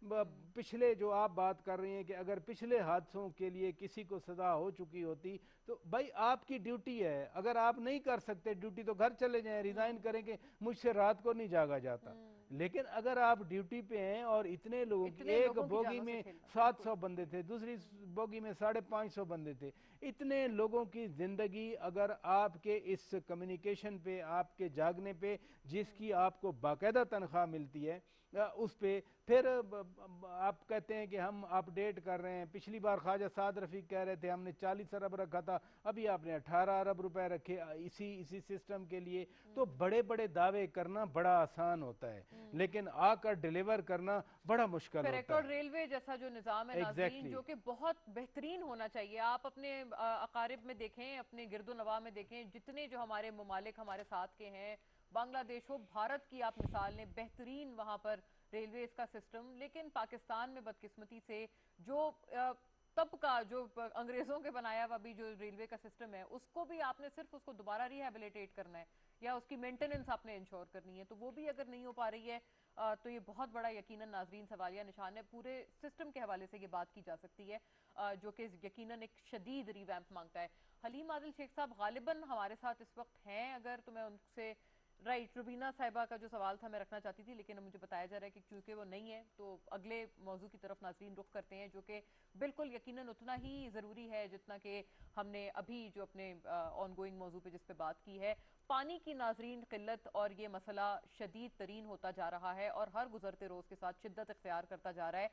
पिछले जो आप बात कर रही हैं कि अगर पिछले हादसों के लिए किसी को सजा हो चुकी होती तो भाई आपकी ड्यूटी है, अगर आप नहीं कर सकते ड्यूटी तो घर चले जाएं, रिजाइन करेंगे, मुझसे रात को नहीं जागा जाता। लेकिन अगर आप ड्यूटी पे हैं और इतने लोगों की, एक बोगी में 700 बंदे थे, दूसरी बोगी में 550 बंदे थे, इतने लोगों की जिंदगी अगर आपके इस कम्युनिकेशन पे, आपके जागने पे, जिसकी आपको बाकायदा तनख्वाह मिलती है, उस पे फिर आप कहते हैं कि हम अपडेट कर रहे हैं। पिछली बार ख्वाजा साद रफीक कह रहे थे हमने 40 अरब रखा था, अभी आपने 18 अरब रुपए रखे इसी सिस्टम के लिए। तो बड़े बड़े दावे करना बड़ा आसान होता है, लेकिन आकर डिलीवर करना बड़ा मुश्किल होता है। और रेलवे जैसा जो निज़ाम है नाज़रीन, जो कि बहुत बेहतरीन होना चाहिए। आप अपने अकारिब में देखें, अपने गिरदो नवा में देखें, जितने जो हमारे ममालिक हमारे साथ के हैं, बांग्लादेश हो, भारत की आप मिसाल लें, बेहतरीन वहाँ पर रेलवे का सिस्टम। लेकिन पाकिस्तान में बदकिस्मती से जो तब का जो अंग्रेजों के बनाया हुआ भी जो रेलवे का सिस्टम है, उसको भी आपने सिर्फ उसको दोबारा रिहेबिलिटेट करना है या उसकी मेंटेनेंस आपने इंश्योर करनी है, तो वो भी अगर नहीं हो पा रही है तो ये बहुत बड़ा यकीनन नाजरीन सवालिया निशान है। पूरे सिस्टम के हवाले से ये बात की जा सकती है, जो कि यकीनन एक शदीद रिवैम्प मांगता है। हलीम आदिल शेख साहब गालिबन हमारे साथ इस वक्त हैं, अगर तो मैं उनसे रुबीना साहिबा का जो सवाल था मैं रखना चाहती थी, लेकिन मुझे बताया जा रहा है कि क्योंकि वो नहीं है तो अगले मौजू की तरफ नाज़रीन रुख करते हैं, जो कि बिल्कुल यकीनन उतना ही ज़रूरी है जितना कि हमने अभी जो अपने ऑन गोइंग मौजू पे जिस पे बात की है। पानी की नाजरीन किल्लत और ये मसला शदीद तरीन होता जा रहा है और हर गुजरते रोज़ के साथ शिद्दत इख्तियार करता जा रहा है।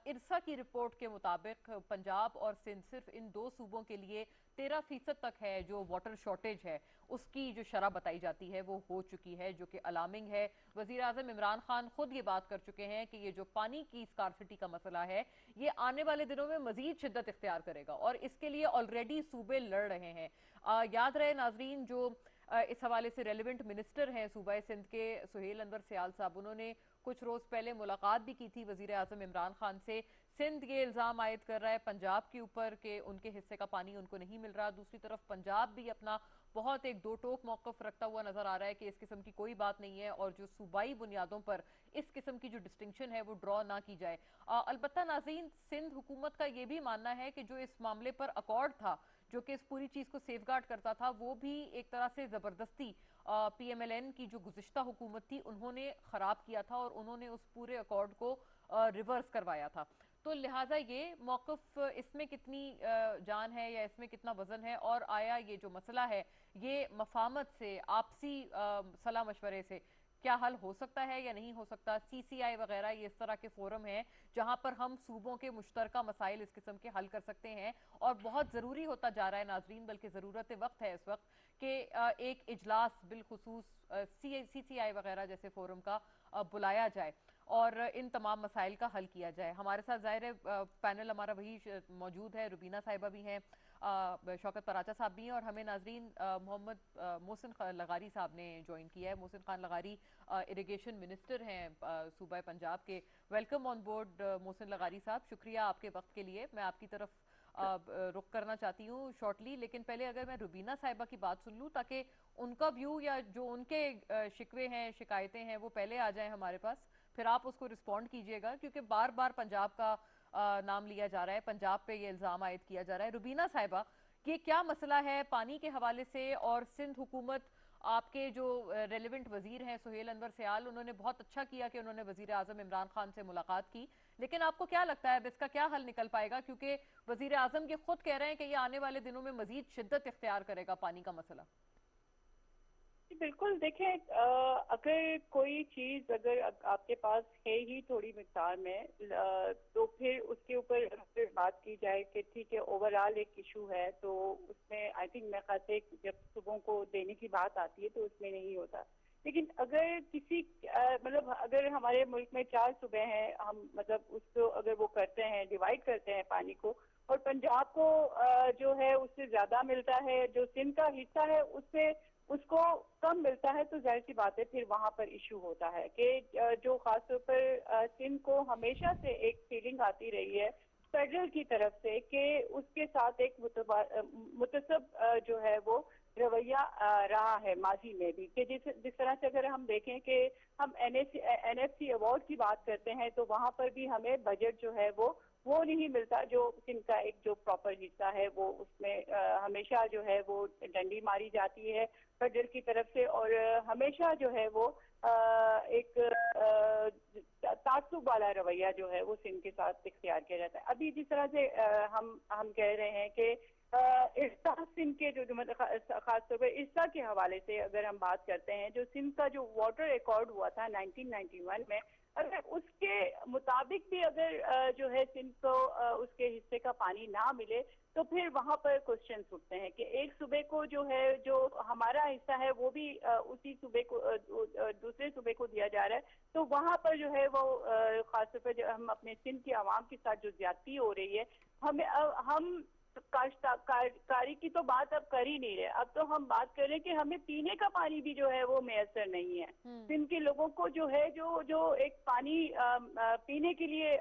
इरसा की रिपोर्ट के मुताबिक पंजाब और सिंध सिर्फ इन 2 सूबों के लिए 13% तक है जो वाटर शॉर्टेज है, उसकी जो शरह बताई जाती है वो हो चुकी है, जो कि अलार्मिंग है। वज़ीर आज़म इमरान खान खुद ये बात कर चुके हैं कि ये जो पानी की स्कार्सिटी का मसला है ये आने वाले दिनों में मजीद शिद्दत इख्तियार करेगा और इसके लिए ऑलरेडी सूबे लड़ रहे हैं। याद रहे नाजरीन, जो इस हवाले से रेलिवेंट मिनिस्टर हैं सूबा सिंध के सुहेल अनवर सियाल साहब, उन्होंने कुछ रोज पहले मुलाकात भी की थी वजीर आजम इमरान खान से। सिंध ये इल्जाम आयद कर रहा है पंजाब के ऊपर कि उनके हिस्से का पानी उनको नहीं मिल रहा। दूसरी तरफ पंजाब भी अपना बहुत एक दो टोक मौकफ रखता हुआ नजर आ रहा है कि इस किस्म की कोई बात नहीं है और जो सूबाई बुनियादों पर इस किस्म की जो डिस्टिंक्शन है वो ड्रॉ ना की जाए। अलबत्ता नाज़रीन, सिंध हुकूमत का ये भी मानना है कि जो इस मामले पर अकॉर्ड था, जो कि इस पूरी चीज को सेफगार्ड करता था, वो भी एक तरह से जबरदस्ती PMLN की जो गुज़िश्ता हुकूमत थी उन्होंने खराब किया था और उन्होंने उस पूरे अकॉर्ड को रिवर्स करवाया था। तो लिहाजा ये मौकफ, इसमें कितनी जान है या इसमें कितना वजन है, और आया ये जो मसला है ये मफामत से, आपसी सलाह मशवरे से क्या हल हो सकता है या नहीं हो सकता? CCI वगैरह ये इस तरह के फोरम हैं जहां पर हम सूबों के मुश्तरका मसाइल इस किस्म के हल कर सकते हैं, और बहुत ज़रूरी होता जा रहा है नाजरीन, बल्कि ज़रूरत वक्त है इस वक्त कि एक इजलास बिलखुसूस CCI वगैरह जैसे फोरम का बुलाया जाए और इन तमाम मसाइल का हल किया जाए। हमारे साथ ज़ाहिर है पैनल हमारा वही मौजूद है, रुबीना साहिबा भी हैं, शौकत पराचा साहब भी हैं, और हमें नाजरीन मोहम्मद मोहसिन लगारी साहब ने ज्वाइन किया है। मोहसिन खान लगारी इरिगेशन मिनिस्टर हैं सूबा पंजाब के। वेलकम ऑन बोर्ड मोहसिन लगारी साहब, शुक्रिया आपके वक्त के लिए। मैं आपकी तरफ रुख करना चाहती हूँ शॉर्टली, लेकिन पहले अगर मैं रुबीना साहिबा की बात सुन लूँ ताकि उनका व्यू या जो उनके शिकवे हैं, शिकायतें हैं, वो पहले आ जाएं हमारे पास, फिर आप उसको रिस्पॉन्ड कीजिएगा, क्योंकि बार बार पंजाब का नाम लिया जा रहा है, पंजाब पे ये इल्जाम आयद किया जा रहा है। रुबीना साहिबा, ये क्या मसला है पानी के हवाले से? और सिंध हुकूमत, आपके जो रेलिवेंट वजीर हैं सुहेल अनवर सियाल, उन्होंने बहुत अच्छा किया कि उन्होंने वजीर आजम इमरान खान से मुलाकात की, लेकिन आपको क्या लगता है अब इसका क्या हल निकल पाएगा? क्योंकि वजीर आजम ये खुद कह रहे हैं कि ये आने वाले दिनों में मजीद शिद्दत इख्तियार करेगा पानी का मसला। बिल्कुल, देखें, अगर कोई चीज अगर आपके पास है ही थोड़ी मिकदार में, तो फिर उसके ऊपर बात की जाए कि ठीक है ओवरऑल एक इशू है, तो उसमें आई थिंक मैं ख्याल से जब सुबह को देने की बात आती है तो उसमें नहीं होता। लेकिन अगर किसी मतलब अगर हमारे मुल्क में 4 सूबे हैं, हम मतलब उसको अगर वो करते हैं, डिवाइड करते हैं पानी को, और पंजाब को जो है उससे ज्यादा मिलता है, जो सिंध का हिस्सा है उससे उसको कम मिलता है, तो जाहिर सी बात है फिर वहां पर इशू होता है कि जो खासतौर पर सिंध को हमेशा से एक फीलिंग आती रही है फेडरल की तरफ से कि उसके साथ एक मुतसब जो है वो रवैया रहा है माजी में भी, कि जिस तरह से अगर हम देखें कि हम NFC अवार्ड की बात करते हैं तो वहां पर भी हमें बजट जो है वो नहीं मिलता, जो इनका एक जो प्रॉपर हिस्सा है वो उसमें हमेशा जो है वो डंडी मारी जाती है फेडरल की तरफ से, और हमेशा जो है वो एक तासुब वाला रवैया जो है वो सिंध के साथ इख्तियार किया जाता है। अभी जिस तरह से हम कह रहे हैं कि इर्सा सिंध के जो खासतौर पर इर्सा के हवाले से अगर हम बात करते हैं, जो सिंध का जो वाटर रिकॉर्ड हुआ था 1991 में, अगर उसके मुताबिक भी अगर जो है सिंध को उसके हिस्से का पानी ना मिले तो फिर वहां पर क्वेश्चन उठते हैं कि एक सूबे को जो है जो हमारा हिस्सा है वो भी उसी सूबे को दूसरे सूबे को दिया जा रहा है, तो वहां पर जो है वो खासतौर पर हम अपने सिंध की आवाम के साथ जो ज्यादती हो रही है, हम काश्तकारी की तो बात अब कर ही नहीं रहे, अब तो हम बात कर रहे हैं कि हमें पीने का पानी भी जो है वो मैसर नहीं है। सिंध के लोगों को जो है जो एक पानी पीने के लिए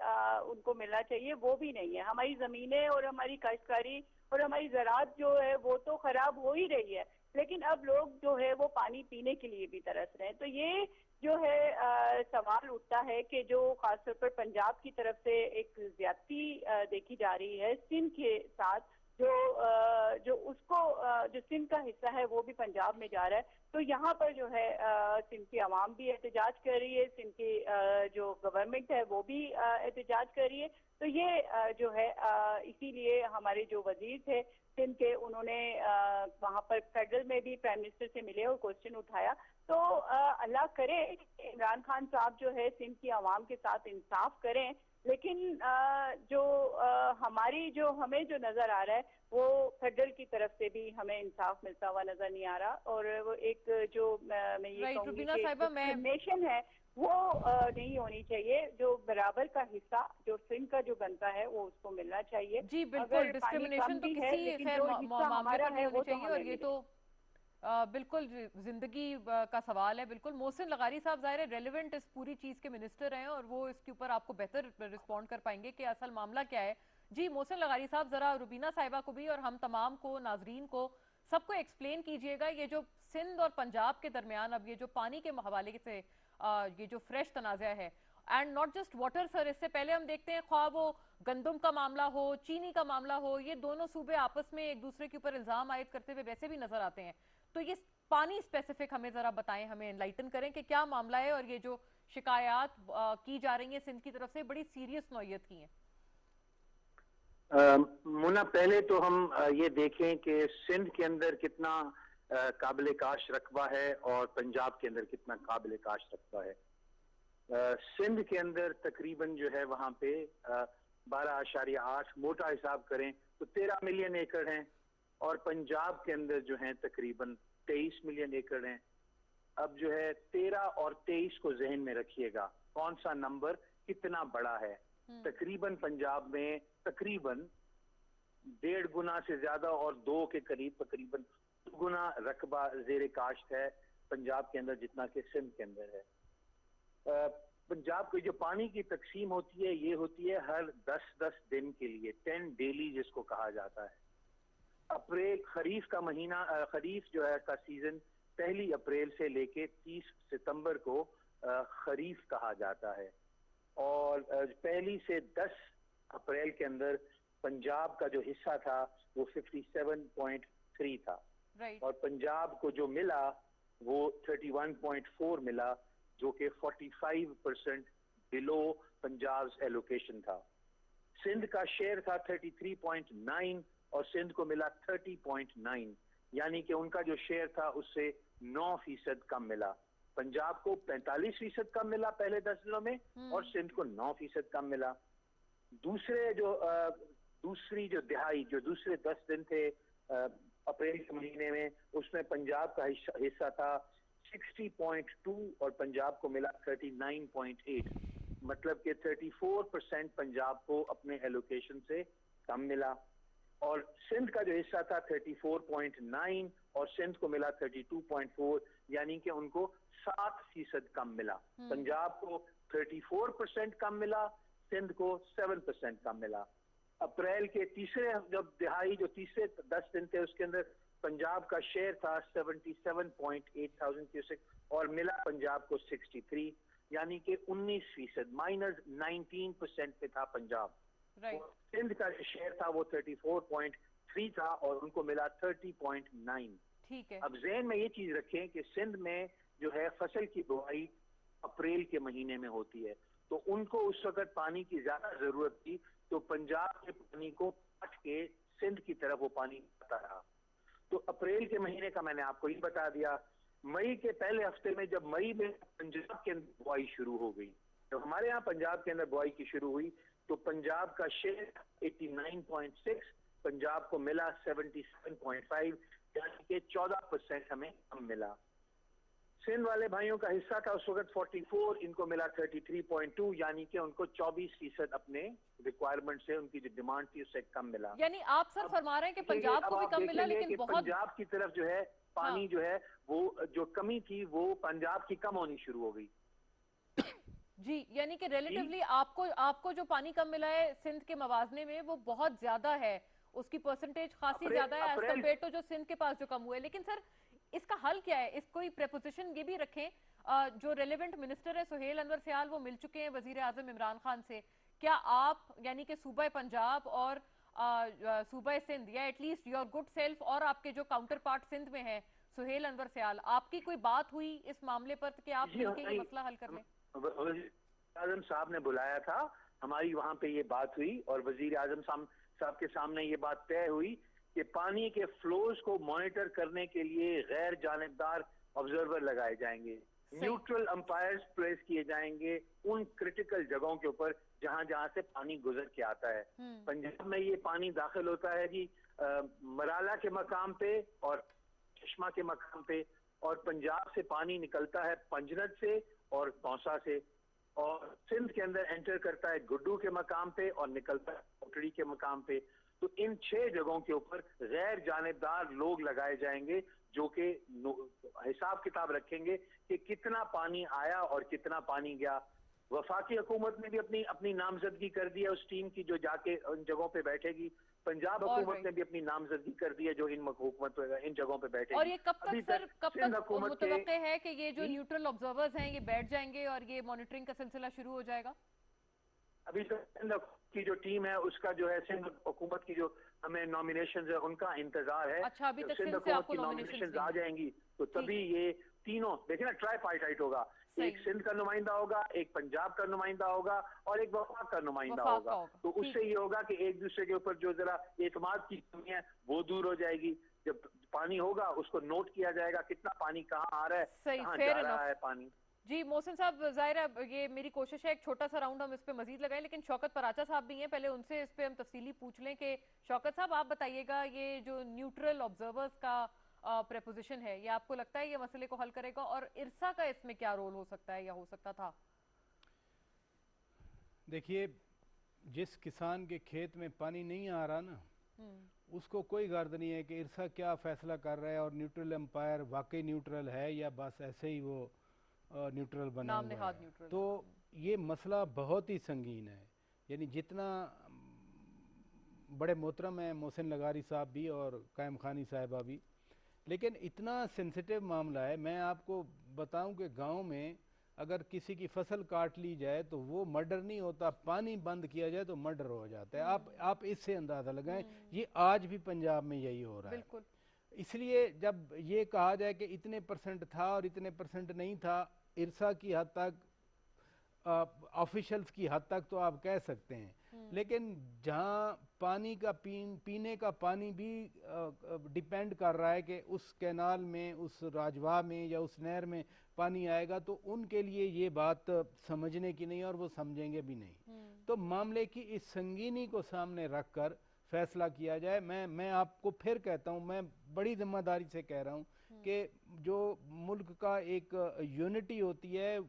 उनको मिलना चाहिए वो भी नहीं है। हमारी जमीनें और हमारी काश्तकारी और हमारी ज़राअत जो है वो तो खराब हो ही रही है, लेकिन अब लोग जो है वो पानी पीने के लिए भी तरस रहे हैं। तो ये जो है सवाल उठता है कि जो खासतौर पर पंजाब की तरफ से एक ज्यादती देखी जा रही है सिंध के साथ, जो उसको जो सिंध का हिस्सा है वो भी पंजाब में जा रहा है, तो यहाँ पर जो है सिंध की आवाम भी एहतजाज कर रही है, सिंध की जो गवर्नमेंट है वो भी एहतजाज कर रही है। तो ये जो है इसीलिए हमारे जो वजीर थे सिंध के, उन्होंने वहाँ पर फेडरल में भी प्राइम मिनिस्टर से मिले और क्वेश्चन उठाया। तो अल्लाह करे इमरान खान साहब जो है सिंध की आवाम के साथ इंसाफ करें, लेकिन जो हमें जो नजर आ रहा है वो फेडरल की तरफ से भी हमें इंसाफ मिलता हुआ नजर नहीं आ रहा, और वो एक जो मैं ये कहूँगी कि डिस्क्रिमिनेशन है वो नहीं होनी चाहिए। जो बराबर का हिस्सा जो सिंध का जो बनता है वो उसको मिलना चाहिए। जी बिल्कुल, डिस्क्रिमिनेशन तो किसी खैर मामले पर नहीं होनी चाहिए, और ये तो बिल्कुल जिंदगी का सवाल है। बिल्कुल मोहसिन लगारी साहब ज़ाहिर है रेलिवेंट इस पूरी चीज़ के मिनिस्टर हैं और वो इसके ऊपर आपको बेहतर रिस्पॉन्ड कर पाएंगे कि असल मामला क्या है। जी मोहसिन लगारी साहब, ज़रा रुबीना साहिबा को भी और हम तमाम को, नाजरीन को, सबको एक्सप्लेन कीजिएगा ये जो सिंध और पंजाब के दरमियान अब ये जो पानी के हवाले से ये जो फ्रेश तनाज़ा है, and not just water sir, इससे पहले हम देखते हैं ख्वाह वो गंदम का मामला हो, चीनी का मामला हो, ये दोनों सूबे आपस में एक दूसरे के ऊपर इल्जाम आयद करते हुए वैसे भी नजर आते हैं। तो ये पानी स्पेसिफिक हमें जरा बताएं, हमें एनलाइटन करें कि क्या मामला है और ये जो शिकायत की जा रही है सिंध की तरफ से बड़ी सीरियस नौयत की हैं। मुन्ना, पहले तो हम ये देखें कि सिंध के अंदर कितना काबिल काश रकबा है और पंजाब के अंदर कितना काबिल काश रकबा है। सिंध के अंदर तकरीबन जो है वहां पे 12.8 मोटा हिसाब करें तो 13 मिलियन एकड़ हैं और पंजाब के अंदर जो है तकरीबन 23 मिलियन एकड़ हैं। अब जो है 13 और 23 को जहन में रखिएगा, कौन सा नंबर कितना बड़ा है। तकरीबन पंजाब में तकरीबन 1.5 गुना से ज्यादा और 2 के करीब तकरीबन 2 गुना रकबा जेर काश्त है पंजाब के अंदर जितना कि सिंध के अंदर है। पंजाब की जो पानी की तकसीम होती है ये होती है हर 10-10 दिन के लिए, 10 डेली जिसको कहा जाता है। अप्रैल खरीफ का महीना, खरीफ जो है का सीजन 1 अप्रैल से लेके 30 सितंबर को खरीफ कहा जाता है और 1 से 10 अप्रैल के अंदर पंजाब का जो हिस्सा था वो 57.3 था और पंजाब को जो मिला वो 31.4 मिला, जो कि 45% बिलो पंजाब एलोकेशन था। सिंध का शेयर था 33.9 और सिंध को मिला 30.9, यानी कि उनका जो शेयर था उससे 9% कम मिला। पंजाब को 45% कम मिला पहले 10 दिनों में और सिंध को 9% कम मिला। दूसरी जो दिहाई, जो दूसरे 10 दिन थे अप्रैल के महीने में, उसमें पंजाब का हिस्सा था 60.2 और पंजाब को मिला 39.8, मतलब कि 34% पंजाब को अपने एलोकेशन से कम मिला। और सिंध का जो हिस्सा था 34.9 और सिंध को मिला 32.4, यानी कि उनको 7% कम मिला। पंजाब को 34% कम मिला, सिंध को 7% कम मिला। अप्रैल के तीसरे जब दिहाई, जो तीसरे 10 दिन थे, उसके अंदर पंजाब का शेयर था 77.8 थाउजेंड क्यूसेक और मिला पंजाब को 63, यानी कि 19%, -19% पे था पंजाब। सिंध का जो शेयर था वो 34.3 था और उनको मिला 30.9। ठीक है। अब ज़हन में ये चीज रखें कि सिंध में जो है फसल की बुआई अप्रैल के महीने में होती है, तो उनको उस वक्त पानी की ज्यादा जरूरत थी, तो पंजाब के पानी को काट के सिंध की तरफ वो पानी आता रहा। तो अप्रैल के महीने का मैंने आपको ये बता दिया। मई के पहले हफ्ते में, जब मई में पंजाब के अंदर बुआई शुरू हो गई, जब हमारे यहाँ पंजाब के अंदर बुआई की शुरू हुई, तो पंजाब का शेयर 89.6, पंजाब को मिला 77.5, यानी कि 14% हमें कम मिला। सिंध वाले भाइयों का हिस्सा था उस वक्त 44, इनको मिला 33.2, यानी कि उनको 24% अपने रिक्वायरमेंट से, उनकी जो डिमांड थी उससे कम मिला। यानी आप सर फरमा रहे हैं कि पंजाब को भी कम मिला, लेकिन बहुत पंजाब की तरफ जो है पानी जो है वो जो कमी थी वो पंजाब की कम होनी शुरू हो गई। जी, यानी कि रिलेटिवली आपको जो पानी कम मिला है सिंध के मवाजने में वो बहुत ज्यादा है, उसकी परसेंटेज खासी ज्यादा है एज कम्पेयर टू जो सिंध के पास जो कम हुआ है। लेकिन सर इसका हल क्या है? इस कोई प्रेपोजिशन ये भी रखें, जो रेलेवेंट मिनिस्टर है सुहेल अनवर सयाल वो मिल चुके हैं वजीर आजम इमरान खान से, क्या आप यानी कि सूबा पंजाब और सूबा सिंध या एटलीस्ट योर गुड सेल्फ और आपके जो काउंटर पार्ट सिंध में है सुहेल अनवर सयाल, आपकी कोई बात हुई इस मामले पर कि आप मिलकर ये मसला हल कर लें? वज़ीर आज़म साहब ने बुलाया था, हमारी वहां पे ये बात हुई और वजीर आज़म साहब के सामने ये बात तय हुई कि पानी के फ्लोज को मॉनिटर करने के लिए गैर जानिबदार ऑब्जर्वर लगाए जाएंगे, न्यूट्रल अंपायर्स प्लेस किए जाएंगे उन क्रिटिकल जगहों के ऊपर जहां जहां से पानी गुजर के आता है। पंजाब में ये पानी दाखिल होता है जी मराला के मकाम पे और चश्मा के मकाम पे, और पंजाब से पानी निकलता है पंजनद से और तौसा से, और सिंध के अंदर एंटर करता है गुड्डू के मकाम पे और निकलता है कोटड़ी के मकाम पे। तो इन 6 जगहों के ऊपर गैर जानिबदार लोग लगाए जाएंगे जो कि हिसाब किताब रखेंगे कि कितना पानी आया और कितना पानी गया। वफाकी हुकूमत ने भी अपनी अपनी नामजदगी कर दी है उस टीम की जो जाके उन जगहों पे बैठेगी। पंजाब हुकूमत ने भी अपनी नामजदगी कर दी है जो इन जगहों पे बैठेगी। और ये कब तक सर, कब तक मुतवक्के है कि ये जो न्यूट्रल ऑब्जर्वर्स हैं ये बैठ जाएंगे और ये मॉनिटरिंग का सिलसिला शुरू हो जाएगा? अभी तो सिंध की जो टीम है उसका जो है सिंध हुकूमत की जो हमें नॉमिनेशन है उनका इंतजार है। अच्छा, अभी तक सिंध हुकूमत की नॉमिनेशन आ जाएंगी तो तभी ये तीनों देखिए ना ट्राईपार्टाइट होगा। एक सिंध का नुमाइंदा होगा, एक पंजाब का नुमाइंदा होगा और एक वफाक का नुमाइंदा होगा। तो उससे ये होगा कि एक दूसरे के ऊपर जो जरा एतमाद की कमी है वो दूर हो जाएगी। जब पानी होगा उसको नोट किया जाएगा कितना पानी कहाँ आ रहा है, कहाँ जा रहा है पानी। जी मोहसिन साहब, जाहिर है ये मेरी कोशिश है एक छोटा सा राउंड हम इस पे मजीद लगाएं, लेकिन शौकत पराचा साहब भी हैं, पहले उनसे इस पे हम तफसीली पूछ लें कि शौकत साहब आप बताइएगा ये जो न्यूट्रल ऑब्जर्वर्स का प्रेपोजिशन है, ये आपको लगता है ये मसले को हल करेगा और इरसा का इसमें क्या रोल हो सकता है या हो सकता था? देखिए, जिस किसान के खेत में पानी नहीं आ रहा ना, उसको कोई गर्द नहीं है कि इरसा क्या फैसला कर रहा है और न्यूट्रल एम्पायर वाकई न्यूट्रल है या बस ऐसे ही वो न्यूट्रल बना हुआ है। तो ये मसला बहुत ही संगीन है। यानी जितना बड़े मोहतरम है मोहसिन लगारी साहब भी और कायम खानी साहिबा भी, लेकिन इतना सेंसिटिव मामला है। मैं आपको बताऊं कि गांव में अगर किसी की फसल काट ली जाए तो वो मर्डर नहीं होता, पानी बंद किया जाए तो मर्डर हो जाता है। आप इससे अंदाजा लगाएं, ये आज भी पंजाब में यही हो रहा है। इसलिए जब ये कहा जाए कि इतने % था और इतने % नहीं था, इरसा की हद तक, ऑफिशियल्स की हद तक तो आप कह सकते हैं, लेकिन जहां पानी का पीने का पानी भी डिपेंड कर रहा है कि उस कैनाल में, उस राजवा में या उस नहर में पानी आएगा, तो उनके लिए ये बात समझने की नहीं और वो समझेंगे भी नहीं। तो मामले की इस संगीनी को सामने रखकर फैसला किया जाए। मैं आपको फिर कहता हूं, मैं बड़ी जिम्मेदारी से कह रहा हूं कि जो मुल्क का एक यूनिटी होती है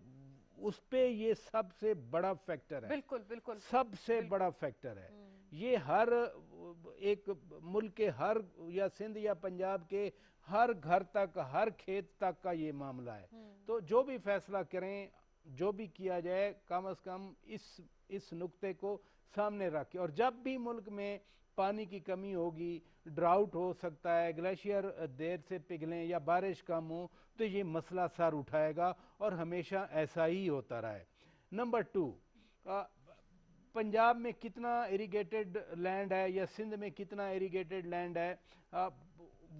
उस पे ये सबसे बड़ा फैक्टर है। बिल्कुल बिल्कुल सबसे बड़ा फैक्टर है। ये हर एक मुल्क के हर या सिंध या पंजाब के हर घर तक, हर खेत तक का ये मामला है। तो जो भी फैसला करें, जो भी किया जाए, कम से कम इस नुक्ते को सामने रखें। और जब भी मुल्क में पानी की कमी होगी, ड्राउट हो सकता है, ग्लेशियर देर से पिघलें या बारिश कम हो, तो ये मसला सर उठाएगा और हमेशा ऐसा ही होता रहा है। नंबर 2, पंजाब में कितना इरिगेटेड लैंड है या सिंध में कितना इरिगेटेड लैंड है,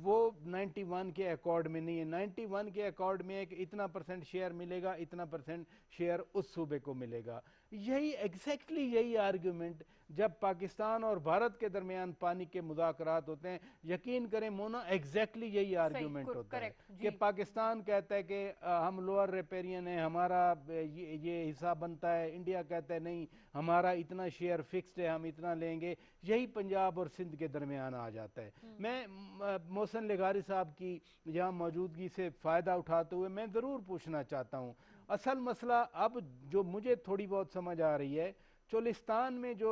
वो 91 के अकॉर्ड में नहीं है। 91 के अकॉर्ड में एक इतना % शेयर मिलेगा, इतना % शेयर उस सूबे को मिलेगा। यही एग्जैक्टली यही आर्ग्यूमेंट जब पाकिस्तान और भारत के दरमियान पानी के मुज़ाकरात होते हैं, यकीन करें मोना, एग्जैक्टली यही आर्ग्यूमेंट होता है कि पाकिस्तान कहता है कि हम लोअर रिपेरियन है, हमारा ये हिस्सा बनता है। इंडिया कहता है नहीं, हमारा इतना शेयर फिक्स्ड है, हम इतना लेंगे। यही पंजाब और सिंध के दरमियान आ जाता है। मैं मोहसिन लगारी साहब की यहाँ मौजूदगी से फ़ायदा उठाते हुए मैं ज़रूर पूछना चाहता हूँ, असल मसला अब जो मुझे थोड़ी बहुत समझ आ रही है, चोलिस्तान में जो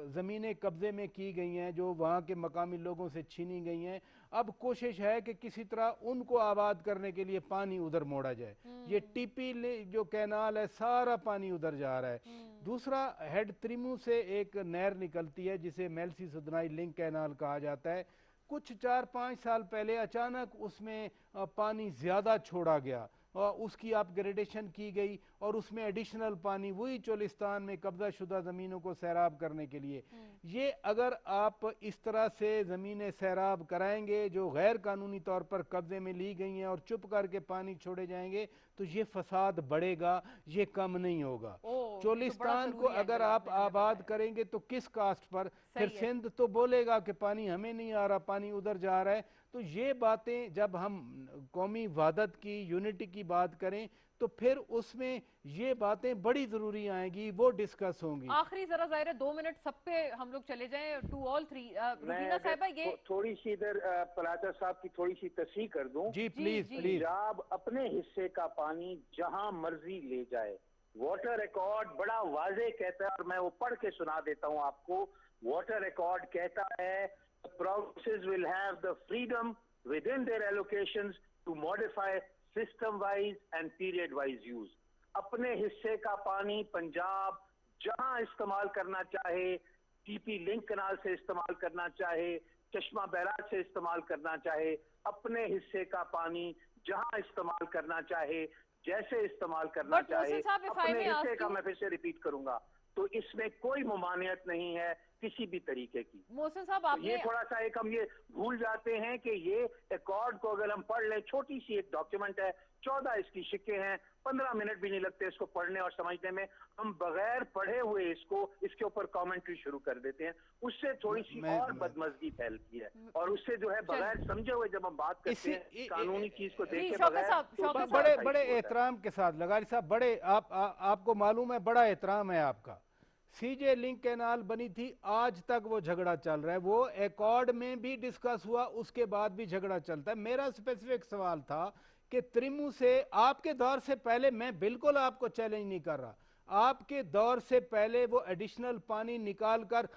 ज़मीनें कब्ज़े में की गई हैं, जो वहाँ के मकामी लोगों से छीनी गई हैं, अब कोशिश है कि किसी तरह उनको आबाद करने के लिए पानी उधर मोड़ा जाए। ये टीपी जो कैनाल है, सारा पानी उधर जा रहा है। दूसरा, हेड त्रिमू से एक नहर निकलती है जिसे मेलसी सुदनाई लिंक कैनाल कहा जाता है। कुछ 4-5 साल पहले अचानक उसमें पानी ज़्यादा छोड़ा गया और उसकी अपग्रेडेशन की गई और उसमें एडिशनल पानी वही चोलिस्तान में कब्जा शुदा ज़मीनों को सैराब करने के लिए। ये अगर आप इस तरह से ज़मीनें सैराब कराएंगे जो गैर कानूनी तौर पर कब्जे में ली गई हैं और चुप करके पानी छोड़े जाएंगे, तो ये फसाद बढ़ेगा, ये कम नहीं होगा। चोलिस्तान को अगर आप आबाद करेंगे तो किस कास्ट पर? फिर सिंध तो बोलेगा कि पानी हमें नहीं आ रहा, पानी उधर जा रहा है। तो ये बातें जब हम कौमी वहदत की, यूनिटी की बात करें, तो फिर उसमें ये बातें बड़ी जरूरी आएंगी, वो डिस्कस होंगी। आखिरी जरा जाहिर है 2 मिनट सब पे हम लोग चले जाएं, टू ऑल 3। रुबीना साहिबा, ये थोड़ी सी इधर पराचा साहब की थोड़ी सी तस्हीह कर दूं। जी प्लीज प्लीज। पंजाब अपने हिस्से का पानी जहां मर्जी ले जाए। वाटर रिकॉर्ड बड़ा वाजे कहता है और मैं वो पढ़ के सुना देता हूं आपको। वाटर रिकॉर्ड कहता है provinces will have the freedom within their allocations to modify system-wise and period-wise use. अपने हिस्से का पानी पंजाब जहां इस्तेमाल करना चाहे, टीपी लिंक कनाल से इस्तेमाल करना चाहे, चश्मा बैराज से इस्तेमाल करना चाहे, अपने हिस्से का पानी जहां इस्तेमाल करना चाहे, जैसे इस्तेमाल करना चाहे, अपने हिस्से का, मैं फिर से रिपीट करूंगा, तो इसमें कोई मुमानियत नहीं है किसी भी तरीके की। मोहसिन साहब, आपने ये थोड़ा सा एक हम ये भूल जाते हैं कि ये अकॉर्ड को अगर हम पढ़ लें, छोटी सी एक डॉक्यूमेंट है, 14 इसकी शिक्के हैं, 15 मिनट भी नहीं लगते इसको पढ़ने और समझने में। हम बगैर पढ़े हुए इसके ऊपर कमेंट्री शुरू कर देते हैं, उससे थोड़ी सी और बदमजगी फैलती है, और उससे जो है बगैर समझे हुए जब हम बात करते हैं कानूनी चीज को देखे बगैर, तो बड़े बड़े एहतराम के साथ लगारी साहब, बड़े आपको मालूम है, बड़ा एहतराम है आपका। सीजे लिंक कैनाल बनी थी, आज तक वो झगड़ा चल रहा है, वो एकॉर्ड में भी डिस्कस हुआ, उसके बाद भी झगड़ा चलता है। मेरा स्पेसिफिक सवाल था कि त्रिमू से आपके दौर से पहले, मैं बिल्कुल आपको चैलेंज नहीं कर रहा, आपके दौर से पहले वो एडिशनल पानी निकाल कर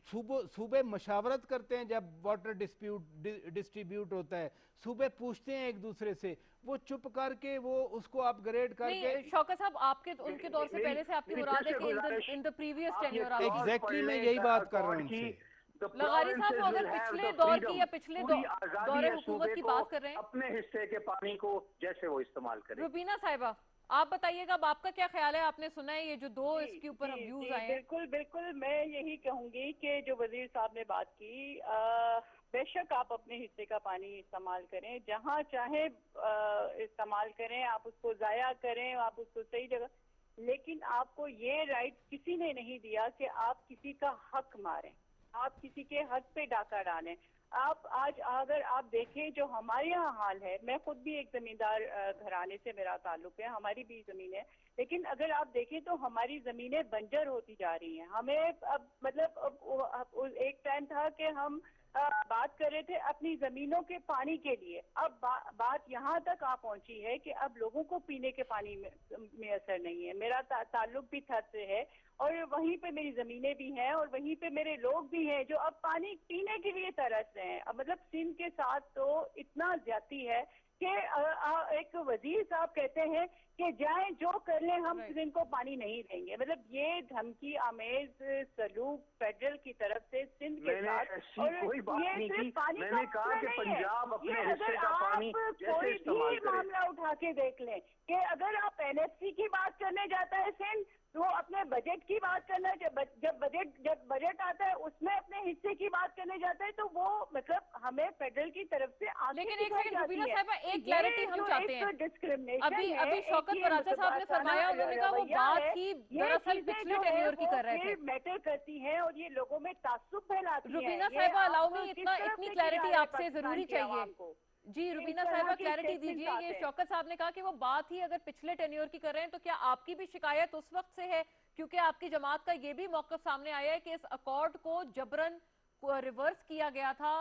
सूबे मशावरत करते हैं जब वाटर डिस्ट्रीब्यूट होता है, सूबे पूछते हैं एक दूसरे से, वो चुप करके वो उसको अपग्रेड करके। शौकत साहब, आपके उनके दौर से पहले से आपकी मुराद है कि इन द प्रीवियस टेन्योर आप एग्जैक्टली मैं यही बात कर रहा हूँ उनसे। लगारी साहब, अगर पिछले दौर की या पिछले दौरे हुकूमत की बात कर रहे हैं, अपने हिस्से के पानी को जैसे वो इस्तेमाल करें। रुबीना साहिबा, आप बताइएगा, अब आपका क्या ख्याल है? आपने सुना है ये जो दो इसके ऊपर व्यूज आए हैं। बिल्कुल बिल्कुल, मैं यही कहूंगी कि जो वजीर साहब ने बात की, बेशक आप अपने हिस्से का पानी इस्तेमाल करें, जहां चाहे इस्तेमाल करें, आप उसको जाया करें, आप उसको सही जगह, लेकिन आपको ये राइट किसी ने नहीं दिया कि आप किसी का हक मारें, आप किसी के हक पे डाका डालें। आप आज अगर आप देखें जो हमारे यहाँ हाल है, मैं खुद भी एक जमींदार घराने से मेरा ताल्लुक है, हमारी भी जमीन है, लेकिन अगर आप देखें तो हमारी जमीनें बंजर होती जा रही हैं। हमें अब मतलब अब एक टाइम था कि हम बात कर रहे थे अपनी जमीनों के पानी के लिए, अब बात यहाँ तक आ पहुंची है कि अब लोगों को पीने के पानी में असर नहीं है। मेरा ताल्लुक भी थर से है और वहीं पे मेरी जमीनें भी हैं और वहीं पे मेरे लोग भी हैं जो अब पानी पीने के लिए तरस रहे हैं। अब मतलब सिंध के साथ तो इतना ज्यादती है कि एक वजीर साहब कहते हैं कि जाएं जो कर लें, हम सिंध को पानी नहीं देंगे। मतलब ये धमकी आमेज सलूक फेडरल की तरफ से सिंध के साथ, और कोई बात ये नहीं सिर्फ की। पानी मैंने कहा कि पंजाब अपने हिस्से का पानी कोई भी मामला उठा के देख लें कि अगर आप एनएफसी की बात करने जाता है सिंध, तो अपने बजट की बात करना, जब बजट आता है उसमें अपने हिस्से की बात करने जाता है, तो वो मतलब हमें फेडरल की तरफ से लेकिन एक सेकंड रुबीना साहिबा, एक क्लैरिटी हम चाहते हैं। अभी शौकत बराचा साहब ने फरमाया, उन्होंने कहा वो बात ही दरअसल पिछले टेन्योर की कर रहे थे, मैटर करती हैं और ये लोगों में तासुब फैलाती हैं। रुबीना साहिबा, अलाउ मी, इतनी क्लैरिटी आपसे जरूरी चाहिए। जी रुबीना साहिबा, क्लैरिटी दीजिए। ये शौकत साहब ने कहा कि वो बात ही अगर पिछले टेन्योर की कर रहे हैं, तो क्या आपकी भी शिकायत उस वक्त से है? क्योंकि आपकी जमात का ये भी मौक़िफ़ सामने आया है कि इस अकॉर्ड को जबरन रिवर्स किया गया था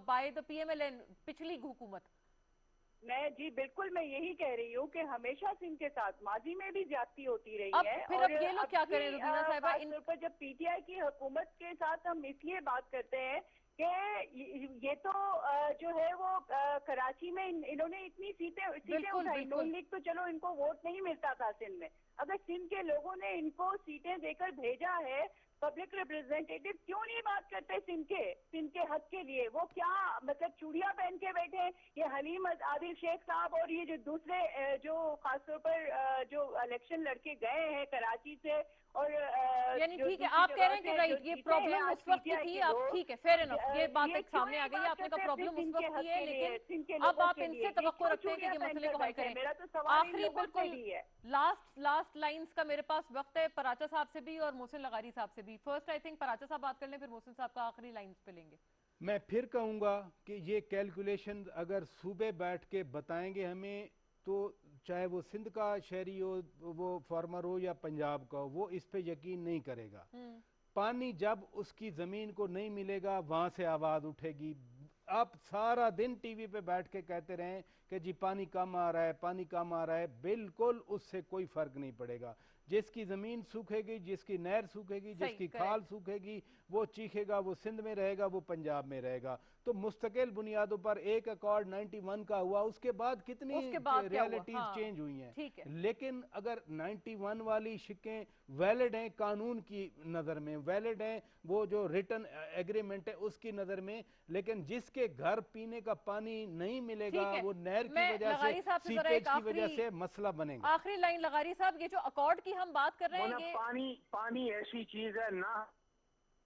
बाय द PMLN, पिछली हुकूमत। जी बिल्कुल, मैं यही कह रही हूँ कि हमेशा सिंध के साथ माजी में भी ज्यादती होती रही है। फिर अब ये लोग क्या करें रुबीना साहिबा? इन पर जब PTI की हुकूमत के साथ हम इसलिए बात करते हैं कि ये तो जो है वो कराची में इन्होंने इतनी सीटें उठाई। नून लीग तो चलो इनको वोट नहीं मिलता था सिंध में, अगर सिंध के लोगों ने इनको सीटें देकर भेजा है, पब्लिक रिप्रेजेंटेटिव क्यों नहीं बात करते सिंध के हक के लिए? वो क्या मतलब चूड़ियां पहन के बैठे हैं? ये हलीम आदिल शेख साहब और ये जो दूसरे जो खासतौर पर जो इलेक्शन लड़के गए हैं कराची से, और यानी ठीक है, आप कह रहे हैं कि राइट, ये प्रॉब्लम उस वक्त की थी, अब ठीक है, फेयर इनफ, ये बात एक सामने आ गई, आपने कहा प्रॉब्लम उस वक्त की है, लेकिन अब आप इनसे तवक्को रखते हैं कि ये मसले को हल करें। आखिरी बिल्कुल लास्ट लाइंस का मेरे पास वक्त है, पराचा साहब से भी और मोहसिन लगारी साहब से भी। फर्स्ट आई थिंक पराचा साहब बात कर लें, फिर मोहसिन साहब का आखिरी लाइंस पे लेंगे। मैं फिर कहूँगा कि ये कैलकुलेशन अगर सूबे बैठ के बताएंगे हमें, तो चाहे वो सिंध का शहरी हो, वो फार्मर हो या पंजाब का हो, वो इस पे यकीन नहीं करेगा। पानी जब उसकी जमीन को नहीं मिलेगा, वहां से आवाज उठेगी। आप सारा दिन टीवी पे बैठ के कहते रहें कि जी पानी कम आ रहा है, पानी कम आ रहा है, बिल्कुल उससे कोई फर्क नहीं पड़ेगा। जिसकी ज़मीन सूखेगी, जिसकी नहर सूखेगी, जिसकी खाल सूखेगी, वो चीखेगा, वो सिंध में रहेगा, वो पंजाब में रहेगा। तो मुस्तकिल बुनियादों पर एक अकॉर्ड 91 का हुआ, उसके बाद कितनी रियलिटीज चेंज हुई हैं। लेकिन अगर 91 वाली शिकें वैलिड हैं कानून की नज़र में, वैलिड हैं वो जो रिटन एग्रीमेंट है उसकी नज़र में, लेकिन जिसके घर पीने का पानी नहीं मिलेगा वो नहर की वजह से, सीपेज की वजह से मसला बनेगा। आखिरी लाइन लगारी साहब, ये जो अकॉर्ड की हम बात कर रहे हैं, पानी ऐसी चीज है ना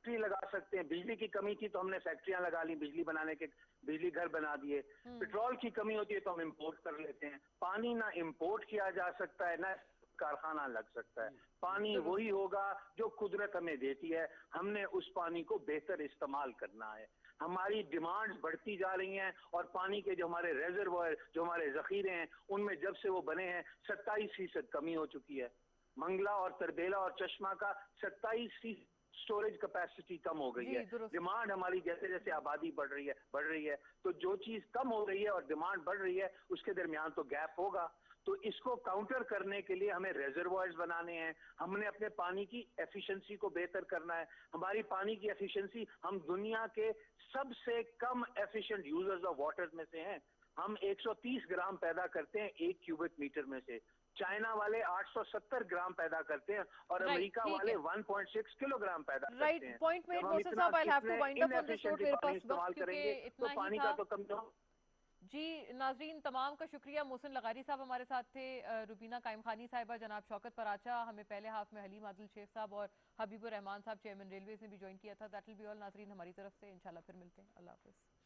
लगा सकते हैं। बिजली की कमी थी तो हमने फैक्ट्रियां लगा ली, बिजली बनाने के बिजली घर बना दिए। पेट्रोल की कमी होती है तो हम इंपोर्ट कर लेते हैं। पानी ना इंपोर्ट किया जा सकता है, ना कारखाना लग सकता है। पानी वही होगा जो कुदरत हमें देती है, हमने उस पानी को बेहतर इस्तेमाल करना है। हमारी डिमांड्स बढ़ती जा रही हैं और पानी के जो हमारे रेजर्वोयर, जो हमारे जखीरे हैं, उनमें जब से वो बने हैं 27% कमी हो चुकी है। मंगला और तरबेला और चश्मा का 27% स्टोरेज कैपेसिटी कम हो गई है। डिमांड हमारी जैसे जैसे आबादी बढ़ रही है तो जो चीज कम हो रही है और डिमांड बढ़ रही है उसके दरमियान तो गैप होगा। तो इसको काउंटर करने के लिए हमें रिजर्वॉयर्स बनाने हैं, हमने अपने पानी की एफिशिएंसी को बेहतर करना है। हमारी पानी की एफिशिएंसी, हम दुनिया के सबसे कम एफिशिएंट यूजर्स ऑफ वाटर में से हैं। हम 130 ग्राम पैदा करते हैं 1 क्यूबिक मीटर में से। चाइना वाले 870 ग्राम पैदा करते हैं और अमेरिका वाले 1.6 किलोग्राम पैदा करते हैं। Point made Mohsin Sahab, I have to wind up on this note, मेरे पास वक्त क्योंकि इतना ही पानी था। का तो कम जी नाजरीन तमाम का शुक्रिया। मोहसिन लगारी साहब हमारे साथ थे, रुबीना कायम खानी साहिबा, जनाब शौकत पराचा, हमें पहले हाफ में हलीम आदिल शेख साहब और हबीबुर रहमान साहब चेयरमैन रेलवे ने भी ज्वाइन किया था। दैट विल बी ऑल नाजरीन हमारी तरफ से, इंशाल्लाह फिर मिलते हैं। अल्लाह हाफिज़।